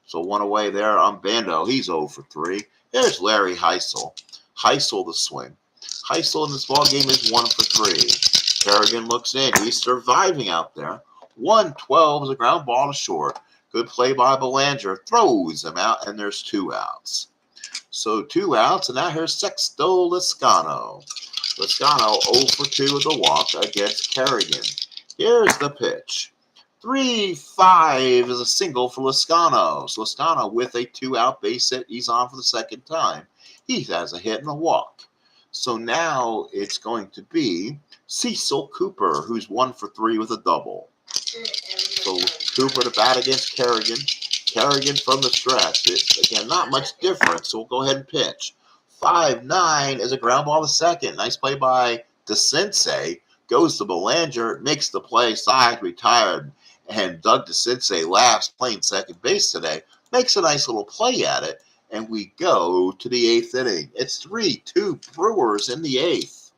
So 1 away there on Bando. He's 0 for 3. There's Larry Heisel. Heisel the swing. Heisel in this ball game is 1 for 3. Kerrigan looks in. He's surviving out there. 1-12 is a ground ball to short. Good play by Belanger. Throws him out, and there's 2 outs. So 2 outs, and now here's Sexto Lescano. Lescano 0 for 2 with a walk against Kerrigan. Here's the pitch. 3-5 is a single for Lescano. So Lescano with a 2-out base hit. He's on for the second time. He has a hit and a walk. So now it's going to be Cecil Cooper, who's 1 for 3 with a double. So Cooper to bat against Kerrigan. Kerrigan from the stretch. It's, again, not much difference, so we'll go ahead and pitch. 5-9 is a ground ball to second. Nice play by DeCinces. Goes to Belanger, makes the play, side retired. And Doug DeCinces laughs playing second base today. Makes a nice little play at it. And we go to the 8th inning. It's 3-2 Brewers in the 8th.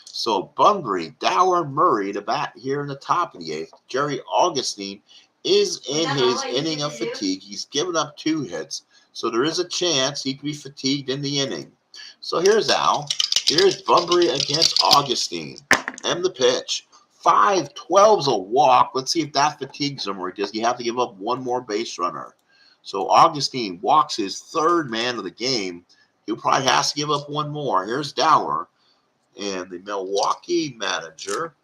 So Bunbury, Dower, Murray to bat here in the top of the 8th. Jerry Augustine is in his inning of fatigue. He's given up 2 hits. So there is a chance he could be fatigued in the inning. So here's Al. Here's Bunbury against Augustine. And the pitch. 5-12's a walk. Let's see if that fatigues him, or does he have to give up one more base runner? So Augustine walks his third man of the game. He'll probably has to give up one more. Here's Dower. And the Milwaukee manager,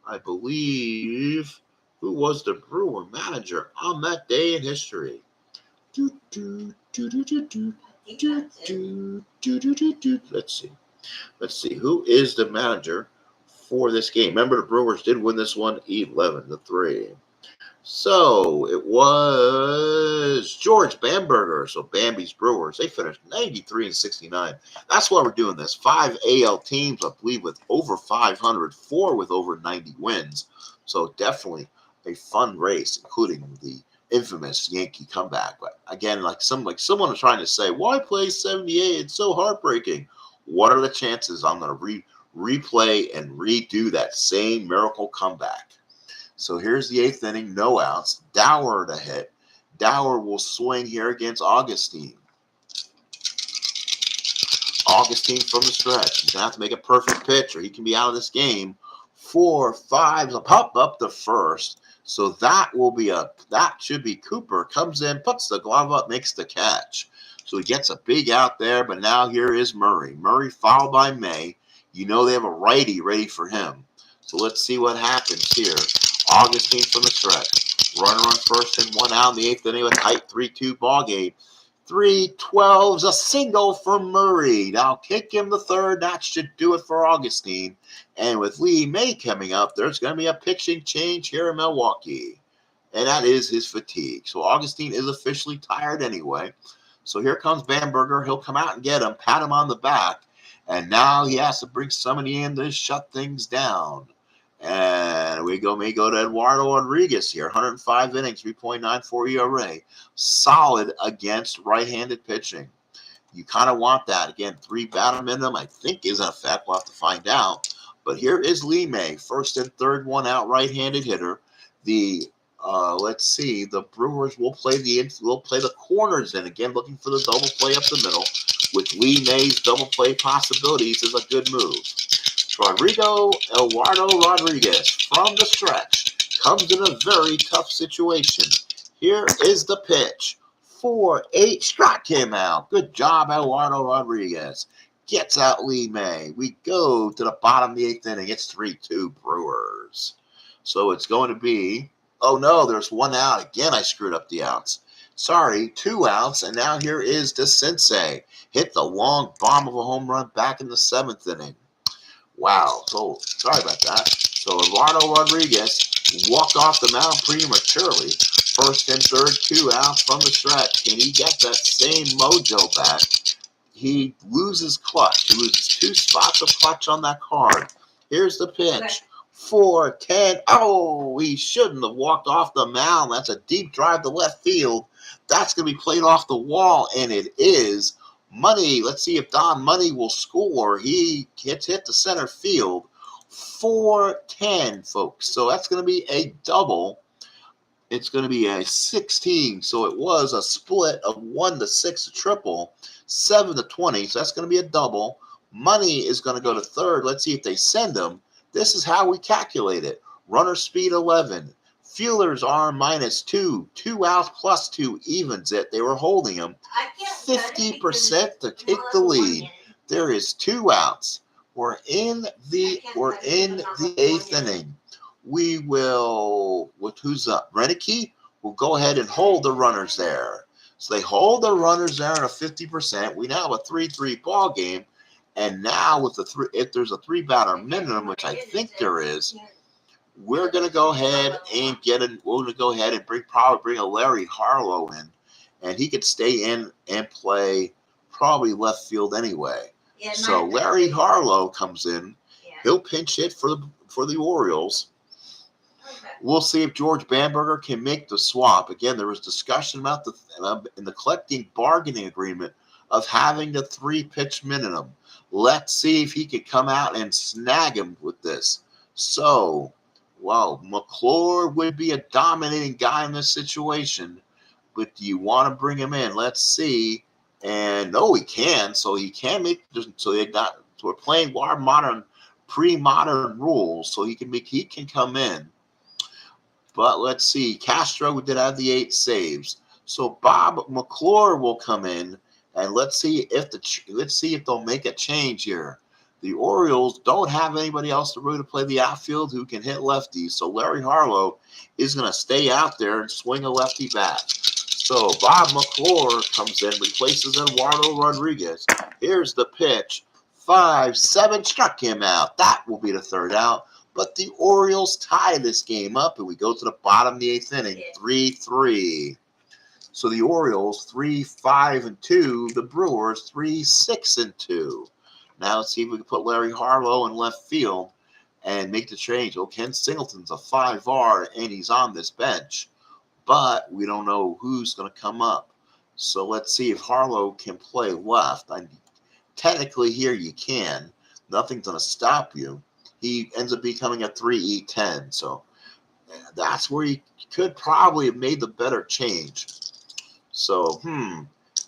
I believe, who was the Brewer manager on that day in history? Let's see. Who is the manager for this game? Remember, the Brewers did win this one 11-3. So it was George Bamberger. So Bambi's Brewers. They finished 93-69. That's why we're doing this. 5 AL teams, I believe, with over 500, 4 with over 90 wins. So definitely a fun race, including the infamous Yankee comeback. But again, like someone was trying to say, why play 78? It's so heartbreaking. What are the chances I'm going to replay and redo that same miracle comeback? So here's the 8th inning, no outs. Dower to hit. Dower will swing here against Augustine. Augustine from the stretch. He's going to have to make a perfect pitch or he can be out of this game. 4-5, a pop up the first. So that should be Cooper. Comes in, puts the glove up, makes the catch. So he gets a big out there, but now here is Murray. Murray followed by May. You know they have a righty ready for him. So let's see what happens here. Augustine from the stretch. Runner on first and 1 out in the 8th inning with a tight 3-2 ball game. 3-12's a single for Murray. Now kick him the third. That should do it for Augustine. And with Lee May coming up, there's going to be a pitching change here in Milwaukee. And that is his fatigue. So Augustine is officially tired anyway. So here comes Bamberger. He'll come out and get him, pat him on the back. And now he has to bring somebody in to shut things down. And may go to Eduardo Rodriguez here. 105 innings, 3.94 ERA. Solid against right-handed pitching. You kind of want that. Again, 3 batter minimum, I think, is in effect. We'll have to find out. But here is Lee May, first and third, 1 out, right-handed hitter. Let's see. The Brewers will play the corners in again, looking for the double play up the middle. With Lee May's double play possibilities is a good move. Eduardo Rodriguez from the stretch comes in a very tough situation. Here is the pitch. 4-8. Strat came out. Good job, Eduardo Rodriguez. Gets out Lee May. We go to the bottom of the 8th inning. It's 3-2 Brewers. So it's going to be, oh no, there's 1 out. Again, I screwed up the outs. Sorry, 2 outs. And now here is the Sensei. Hit the long bomb of a home run back in the 7th inning. Wow. So sorry about that. So Eduardo Rodriguez walked off the mound prematurely. First and third, 2 outs from the stretch. Can he get that same mojo back? He loses clutch. He loses 2 spots of clutch on that card. Here's the pitch. 4-10. Oh, he shouldn't have walked off the mound. That's a deep drive to left field. That's going to be played off the wall, and it is. Money, let's see if Don Money will score. He hit to center field. 4-10, folks. So that's going to be a double. It's going to be a 16. So it was a split of 1-6, a triple, 7-20. So that's going to be a double. Money is going to go to third. Let's see if they send him. This is how we calculate it. Runner speed 11. Fielders are -2. 2 outs plus 2 evens it. They were holding him. 50% to take the lead. There is 2 outs. We're in the 8th inning. We will, who's up? Renicky will go ahead and hold the runners there. So they hold the runners there at a 50%. We now have a 3-3 ball game. And now with if there's a 3 batter minimum, which I think there is, we're going to go ahead and bring a Larry Harlow in, and he could stay in and play probably left field anyway. So Larry Harlow comes in. He'll pinch hit for the Orioles. We'll see if George Bamberger can make the swap. Again, there was discussion about in the collective bargaining agreement of having the 3-pitch minimum. Let's see if he could come out and snag him with this. So, wow, McClure would be a dominating guy in this situation, but do you want to bring him in? Let's see And no, he can. So he can make. So they got. So we're playing our modern, pre-modern rules. So he can make. He can come in. But let's see. Castro did have the 8 saves. So Bob McClure will come in, and let's see if they'll make a change here. The Orioles don't have anybody else to really play the outfield who can hit lefties. So Larry Harlow is going to stay out there and swing a lefty bat. So Bob McClure comes in, replaces Eduardo Rodriguez. Here's the pitch. 5-7 struck him out. That will be the 3rd out. But the Orioles tie this game up, and we go to the bottom of the 8th inning, 3-3. So the Orioles 3-5-2, the Brewers 3-6-2. Now let's see if we can put Larry Harlow in left field and make the change. Oh, Ken Singleton's a 5R, and he's on this bench. But we don't know who's going to come up. So let's see if Harlow can play left. Technically here you can. Nothing's going to stop you. He ends up becoming a 3-E-10. So that's where he could probably have made the better change. So,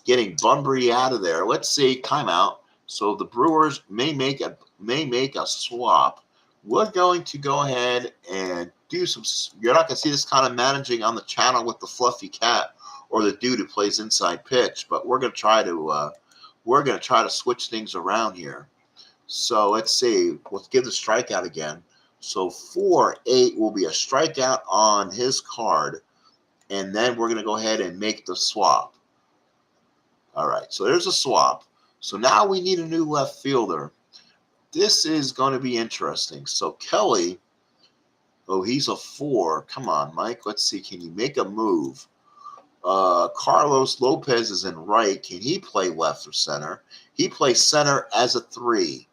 getting Bunbury out of there. Let's see, timeout. So the Brewers may make a swap. We're going to go ahead and do some. You're not going to see this kind of managing on the channel with the fluffy cat or the dude who plays inside pitch. But we're going to try to switch things around here. So let's see. Let's give the strikeout again. So 4-8 will be a strikeout on his card. And then we're going to go ahead and make the swap. All right, so there's a swap. So now we need a new left fielder. This is going to be interesting. So Kelly, he's a 4. Come on, Mike. Let's see. Can you make a move? Carlos Lopez is in right. Can he play left or center? He plays center as a 3.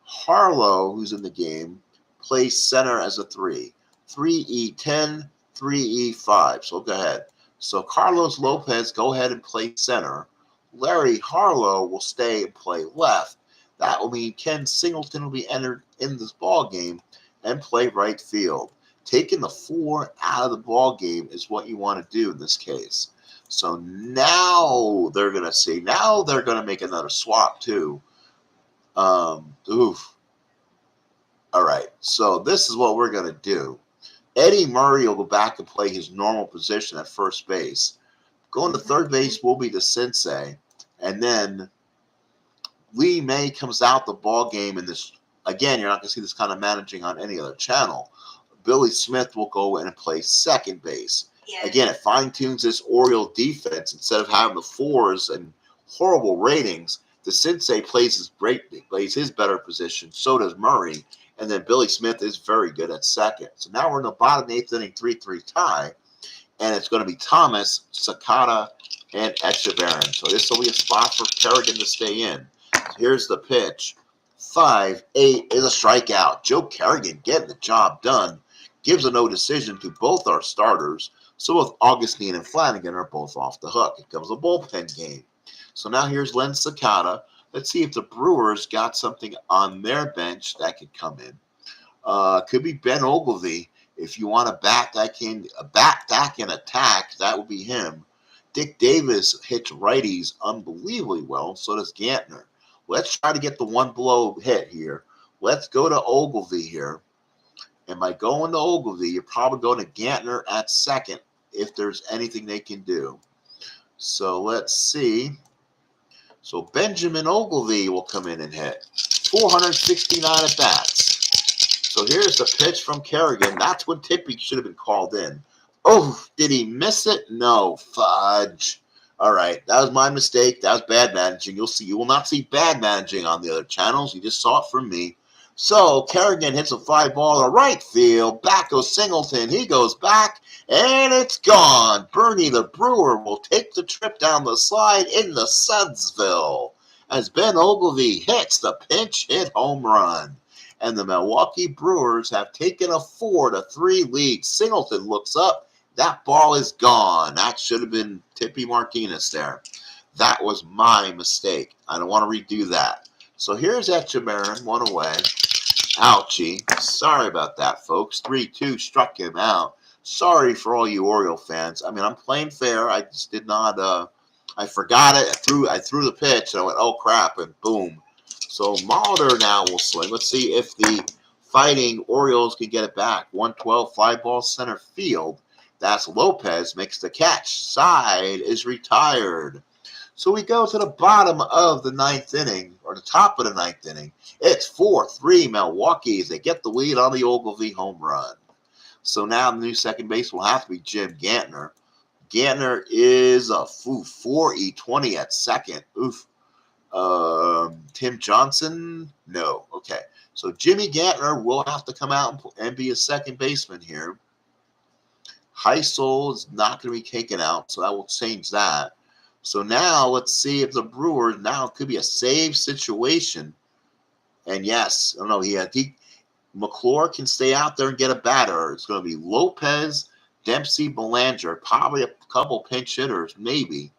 Harlow, who's in the game, plays center as a 3. 3E10. 3E5. So go ahead. So Carlos Lopez, go ahead and play center. Larry Harlow will stay and play left. That will mean Ken Singleton will be entered in this ball game and play right field. Taking the 4 out of the ball game is what you want to do in this case. So now they're going to see. Now they're going to make another swap too. All right. So this is what we're going to do. Eddie Murray will go back and play his normal position at first base. Going to third base will be the sensei. And then Lee May comes out the ball game in this. Again, you're not going to see this kind of managing on any other channel. Billy Smith will go in and play second base. Yeah. Again, it fine-tunes this Oriole defense. Instead of having the 4s and horrible ratings, the sensei plays his better position. So does Murray. And then Billy Smith is very good at second. So now we're in the bottom 8th inning, 3-3 tie. And it's going to be Thomas, Sakata, and Echeverrin. So this will be a spot for Kerrigan to stay in. Here's the pitch. 5-8 is a strikeout. Joe Kerrigan getting the job done. Gives a no decision to both our starters. So both Augustine and Flanagan are both off the hook. It comes a bullpen game. So now here's Len Sakata. Let's see if the Brewers got something on their bench that could come in. Could be Ben Ogilvy. If you want a bat that can attack, that would be him. Dick Davis hits righties unbelievably well. So does Gantner. Let's try to get the one blow hit here. Let's go to Ogilvy here. And by going to Ogilvy, you're probably going to Gantner at second if there's anything they can do. So let's see. So Benjamin Ogilvy will come in and hit. 469 at bats. So here's the pitch from Kerrigan. That's when Tippy should have been called in. Oh, did he miss it? No, fudge. All right, that was my mistake. That was bad managing. You'll see. You will not see bad managing on the other channels. You just saw it from me. So Kerrigan hits a fly ball to right field. Back goes Singleton. He goes back, and it's gone. Bernie the Brewer will take the trip down the slide into Sudsville as Ben Ogilvy hits the pinch hit home run. And the Milwaukee Brewers have taken a 4-3 lead. Singleton looks up. That ball is gone. That should have been Tippy Martinez there. That was my mistake. I don't want to redo that. So here's Echeverrin, one away. Ouchie. Sorry about that, folks. 3-2 struck him out. Sorry for all you Oriole fans. I mean, I'm playing fair. I just did not I forgot it. I threw the pitch, and I went, oh, crap, and boom. So Mulder now will swing. Let's see if the Fighting Orioles can get it back. 112, fly ball center field. That's Lopez, makes the catch. Side is retired. So we go to the bottom of the ninth inning, or the top of the ninth inning. It's 4-3 Milwaukee as they get the lead on the Ogilvy home run. So now the new second base will have to be Jim Gantner. Gantner is a 4-20 at second. Oof. Tim Johnson? No. Okay. So Jimmy Gantner will have to come out and be a second baseman here. Heisel is not going to be taken out, so that will change that. So now let's see if the Brewers now could be a save situation. And yes, I don't know. McClure can stay out there and get a batter. It's going to be Lopez, Dempsey, Belanger, probably a couple pinch hitters, maybe.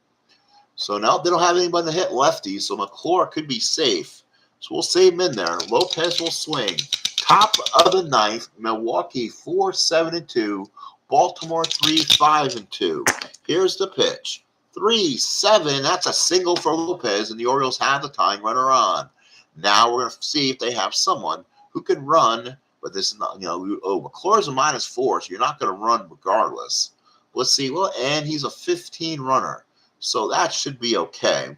So now they don't have anybody to hit lefties, so McClure could be safe. So we'll save him in there. Lopez will swing. Top of the ninth, Milwaukee 4-7-2, Baltimore 3-5-2. Here's the pitch. 3-7. That's a single for Lopez, and the Orioles have the tying runner on. Now we're going to see if they have someone who can run, but this is not, McClure's a -4, so you're not going to run regardless. Let's see. Well, and he's a 15 runner, so that should be okay.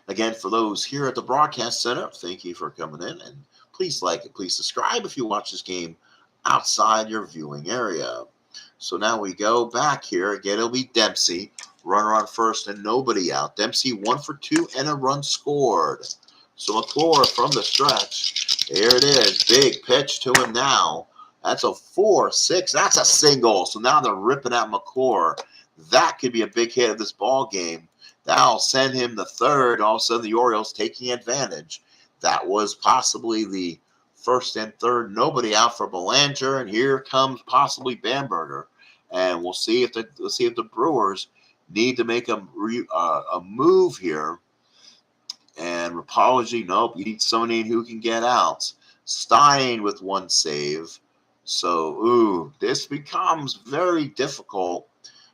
Again, for those here at the Broadcast Center, thank you for coming in, and please like and please subscribe if you watch this game outside your viewing area. So now we go back here. Again, it'll be Dempsey. Runner on first and nobody out. Dempsey 1 for 2 and a run scored. So McClure from the stretch. There it is. Big pitch to him now. That's a 4-6. That's a single. So now they're ripping at McClure. That could be a big hit of this ball game. That'll send him the third. All of a sudden, the Orioles taking advantage. That was possibly the first and third. Nobody out for Belanger, and here comes possibly Bamberger. And we'll see if the Brewers need to make a move here. And Rapology, nope, you need somebody who can get out. Stein with one save. So, this becomes very difficult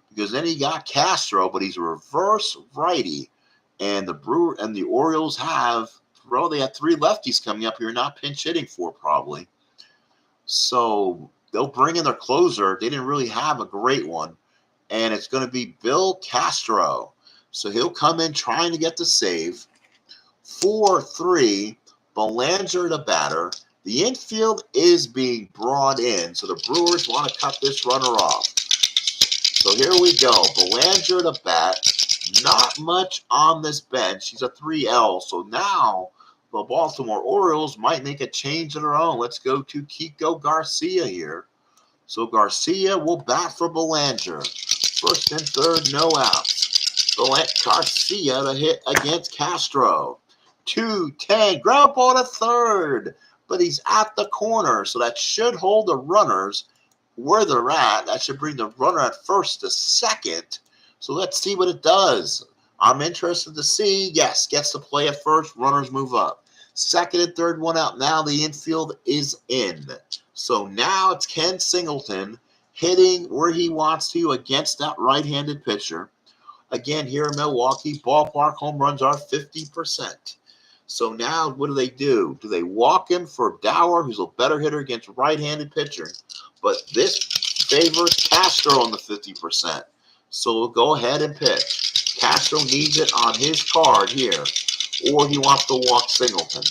because then he got Castro, but he's a reverse righty. And the Orioles they have 3 lefties coming up here, not pinch hitting for probably. So they'll bring in their closer. They didn't really have a great one. And it's going to be Bill Castro. So he'll come in trying to get the save. 4-3, Belanger the batter. The infield is being brought in, so the Brewers want to cut this runner off. So here we go. Belanger the bat. Not much on this bench. He's a 3L. So now the Baltimore Orioles might make a change of their own. Let's go to Kiko Garcia here. So Garcia will bat for Belanger. First and third, no outs. Garcia to hit against Castro. 2-10. Ground ball to third. But he's at the corner, so that should hold the runners where they're at. That should bring the runner at first to second. So let's see what it does. I'm interested to see. Yes, gets to play at first. Runners move up. Second and third, one out. Now the infield is in. So now it's Ken Singleton hitting where he wants to against that right-handed pitcher. Again, here in Milwaukee, ballpark home runs are 50%. So now what do? Do they walk him for Dower, who's a better hitter against right-handed pitcher? But this favors Castro on the 50%. So we'll go ahead and pitch. Castro needs it on his card here, or he wants to walk Singleton.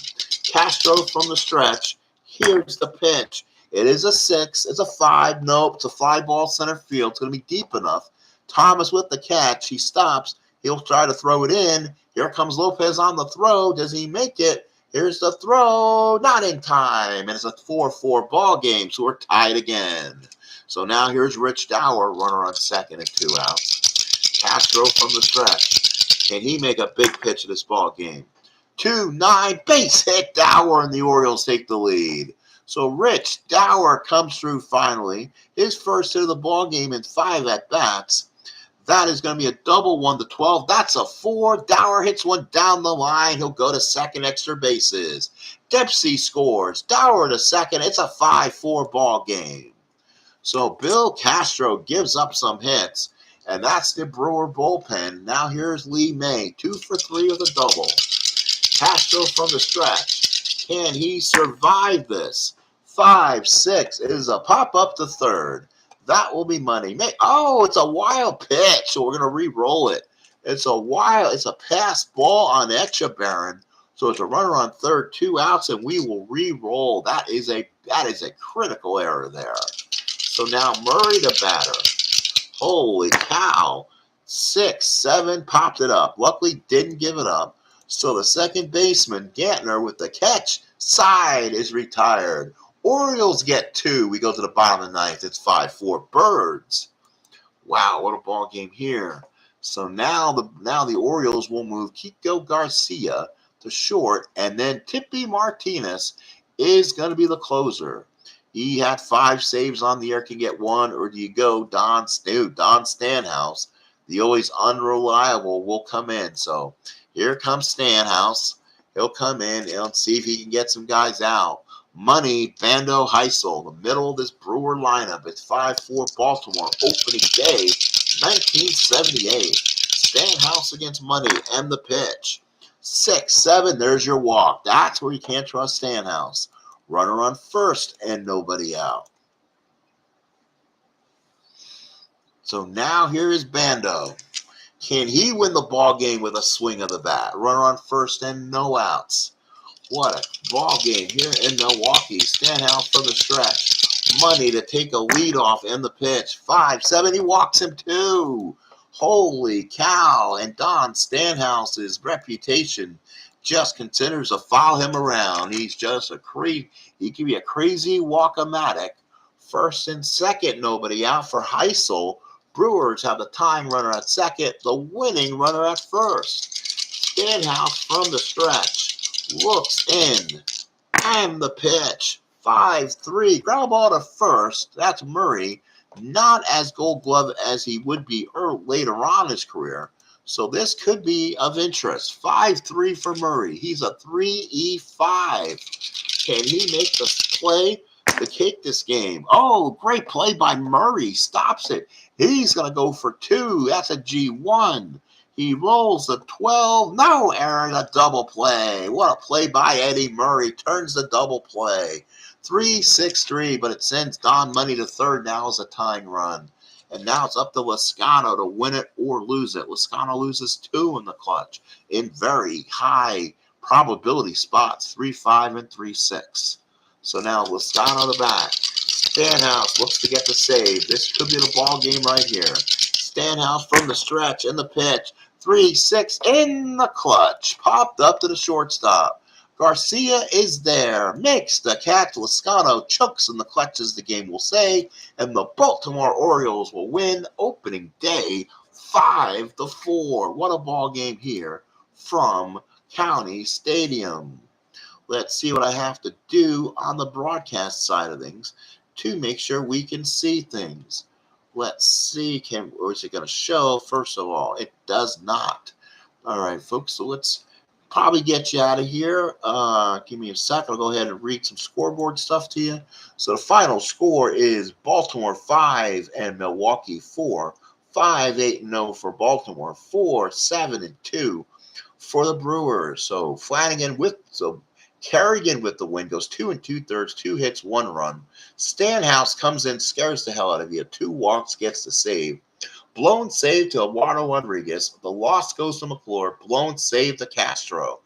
Castro from the stretch. Here's the pitch. It is a 6. It's a 5. Nope, it's a fly ball center field. It's going to be deep enough. Thomas with the catch. He stops. He'll try to throw it in. Here comes Lopez on the throw. Does he make it? Here's the throw. Not in time. And it's a 4-4 ball game, so we're tied again. So now here's Rich Dower, runner on second and 2 outs. Castro from the stretch. Can he make a big pitch of this ball game? 2-9, base hit Dower, and the Orioles take the lead. So Rich Dower comes through finally. His first hit of the ball game in 5 at-bats. That is going to be a double 1-12. That's a 4. Dower hits one down the line. He'll go to second, extra bases. Dempsey scores. Dower to second. It's a 5-4 ball game. So Bill Castro gives up some hits. And that's the Brewer bullpen. Now here's Lee May, 2 for 3 with a double. Castro from the stretch. Can he survive this? 5-6 is a pop up to third. That will be money. Oh, it's a wild pitch, so we're going to re-roll it. It's a pass ball on Echebarren. So it's a runner on third, 2 outs, and we will re-roll. That is a critical error there. So now Murray the batter. Holy cow. 6-7 popped it up. Luckily didn't give it up. So the second baseman, Gantner, with the catch side is retired. Orioles get 2. We go to the bottom of the ninth. It's 5-4 Birds. Wow, what a ball game here. So now the Orioles will move Kiko Garcia to short, and then Tippy Martinez is going to be the closer. He had 5 saves on the year, can get 1, or do you go Don Stanhouse, the always unreliable, will come in. So here comes Stanhouse. He'll come in and see if he can get some guys out. Money, Bando Heisel, the middle of this Brewer lineup. It's 5-4 Baltimore, opening day, 1978. Stanhouse against Money, and the pitch. 6-7, there's your walk. That's where you can't trust Stanhouse. Runner on first and nobody out. So now here is Bando. Can he win the ball game with a swing of the bat? Runner on first and no outs. What a ball game here in Milwaukee. Stanhouse from the stretch. Money to take a lead off in the pitch. 5-7. He walks him too. Holy cow. And Don Stanhouse's reputation just continues to follow him around. He's just he can be a crazy walk-o-matic. First and second, nobody out for Heisel. Brewers have the tying runner at second, the winning runner at first. Stanhouse from the stretch looks in, and the pitch. 5-3, ground ball to first. That's Murray. Not as Gold Glove as he would be later on in his career. So this could be of interest. 5-3 for Murray. He's a 3-5. Can he make the play to take this game? Oh, great play by Murray. Stops it. He's going to go for 2. That's a G1. He rolls the 12. No error, a double play. What a play by Eddie Murray. Turns the double play. 3-6-3, but it sends Don Money to third now as a tying run. And now it's up to Lascano to win it or lose it. Lascano loses 2 in the clutch in very high probability spots, 3-5 and 3-6. So now Lascano the bat. Stanhouse looks to get the save. This could be the ball game right here. Stanhouse from the stretch and the pitch. 3-6 in the clutch. Popped up to the shortstop. Garcia is there, makes the catch. Lascano chokes in the clutch, as the game will say, and the Baltimore Orioles will win opening day 5-4. What a ball game here from County Stadium. Let's see what I have to do on the broadcast side of things to make sure we can see things. Let's see, or is it going to show? First of all, it does not. All right, folks, so let's probably get you out of here. Give me a sec. I'll go ahead and read some scoreboard stuff to you. So the final score is Baltimore 5 and Milwaukee 4. 5-8-0 for Baltimore. 4-7-2 for the Brewers. So Kerrigan with the win, goes 2 2/3, 2 hits, 1 run. Stanhouse comes in, scares the hell out of you. 2 walks, gets the save. Blown save to Eduardo Rodriguez. The loss goes to McClure. Blown save to Castro.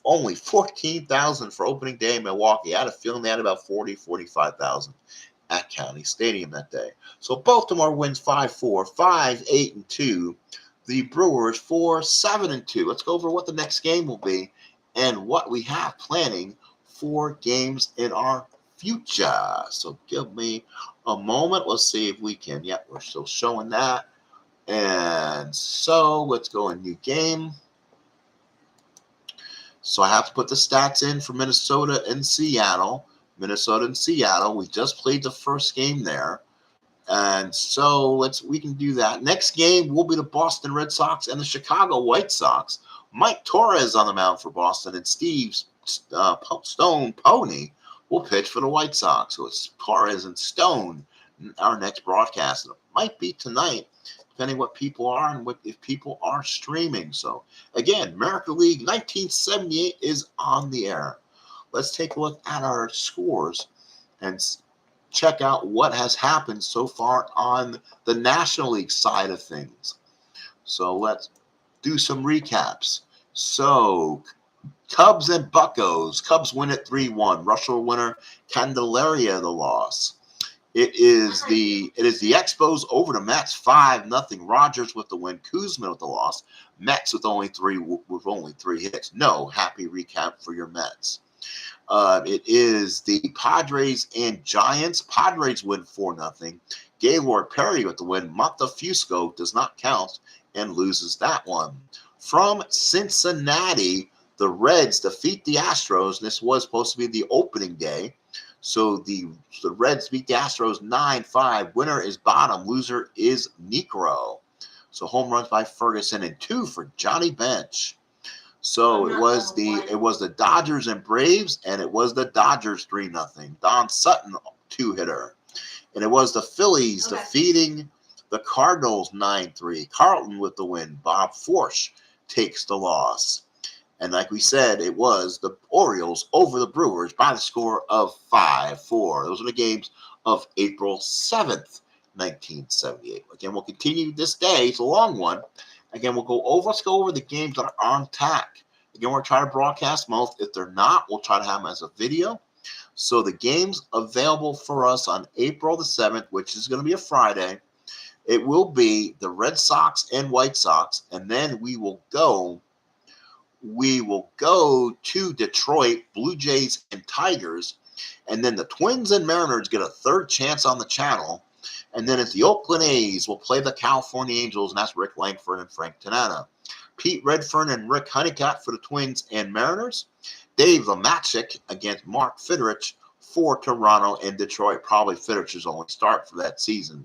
Only 14,000 for opening day in Milwaukee. I had a feeling they had about 45,000 at County Stadium that day. So Baltimore wins 5-4, 5-8-2. The Brewers 4-7-2. Let's go over what the next game will be and what we have planning for games in our future. So give me a moment. Let's see if we can. Yep, we're still showing that. And so let's go in new game. So I have to put the stats in for Minnesota and Seattle. Minnesota and Seattle. We just played the first game there. And so we can do that. Next game will be the Boston Red Sox and the Chicago White Sox. Mike Torres on the mound for Boston, and Steve Stone Pony will pitch for the White Sox. So it's Torres and Stone, our next broadcast. It might be tonight. depending what people are and if people are streaming. So again, American League 1978 is on the air. Let's take a look at our scores and check out what has happened so far on the National League side of things. So let's do some recaps. So Cubs and Buccos. Cubs win at 3-1. Russell winner, Candelaria the loss. It is the Expos over the Mets 5-0. Rogers with the win. Kuzma with the loss. Mets with only three hits. No happy recap for your Mets. It is the Padres and Giants. Padres win 4-0. Gaylord Perry with the win. Montefusco does not count and loses that one. From Cincinnati, the Reds defeat the Astros. This was supposed to be the opening day. So the Reds beat the Astros 9-5. Winner is Bottom. Loser is Necro. So home runs by Ferguson and 2 for Johnny Bench. So it was the Dodgers and Braves, and it was the Dodgers 3-0. Don Sutton 2-hitter. And it was the Phillies defeating the Cardinals 9-3. Carlton with the win. Bob Forsch takes the loss. And like we said, it was the Orioles over the Brewers by the score of 5-4. Those are the games of April 7th, 1978. Again, we'll continue this day. It's a long one. Again, let's go over the games that are on tap. Again, we're trying to broadcast most. If they're not, we'll try to have them as a video. So the games available for us on April the 7th, which is going to be a Friday, it will be the Red Sox and White Sox, and then we will go to Detroit, Blue Jays and Tigers, and then the Twins and Mariners get a third chance on the channel, and then it's the Oakland A's will play the California Angels, and that's Rick Langford and Frank Tanana. Pete Redfern and Rick Honeycutt for the Twins and Mariners. Dave Matic against Mark Fidrich for Toronto and Detroit. Probably Fidrich's only start for that season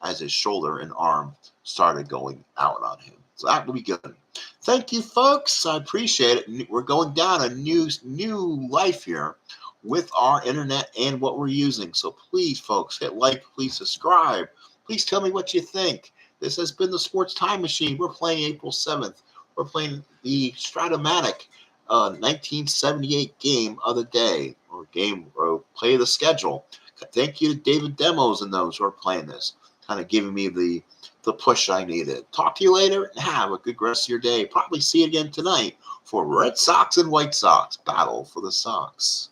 as his shoulder and arm started going out on him. So that will be good. Thank you, folks. I appreciate it. We're going down a new life here with our internet and what we're using. So please, folks, hit like, please subscribe. Please tell me what you think. This has been the Sports Time Machine. We're playing April 7th. We're playing the Strat-O-Matic 1978 game of the day, or play of the schedule. Thank you to David Demos and those who are playing this, kind of giving me the push I needed. Talk to you later and have a good rest of your day. Probably see you again tonight for Red Sox and White Sox battle for the Sox.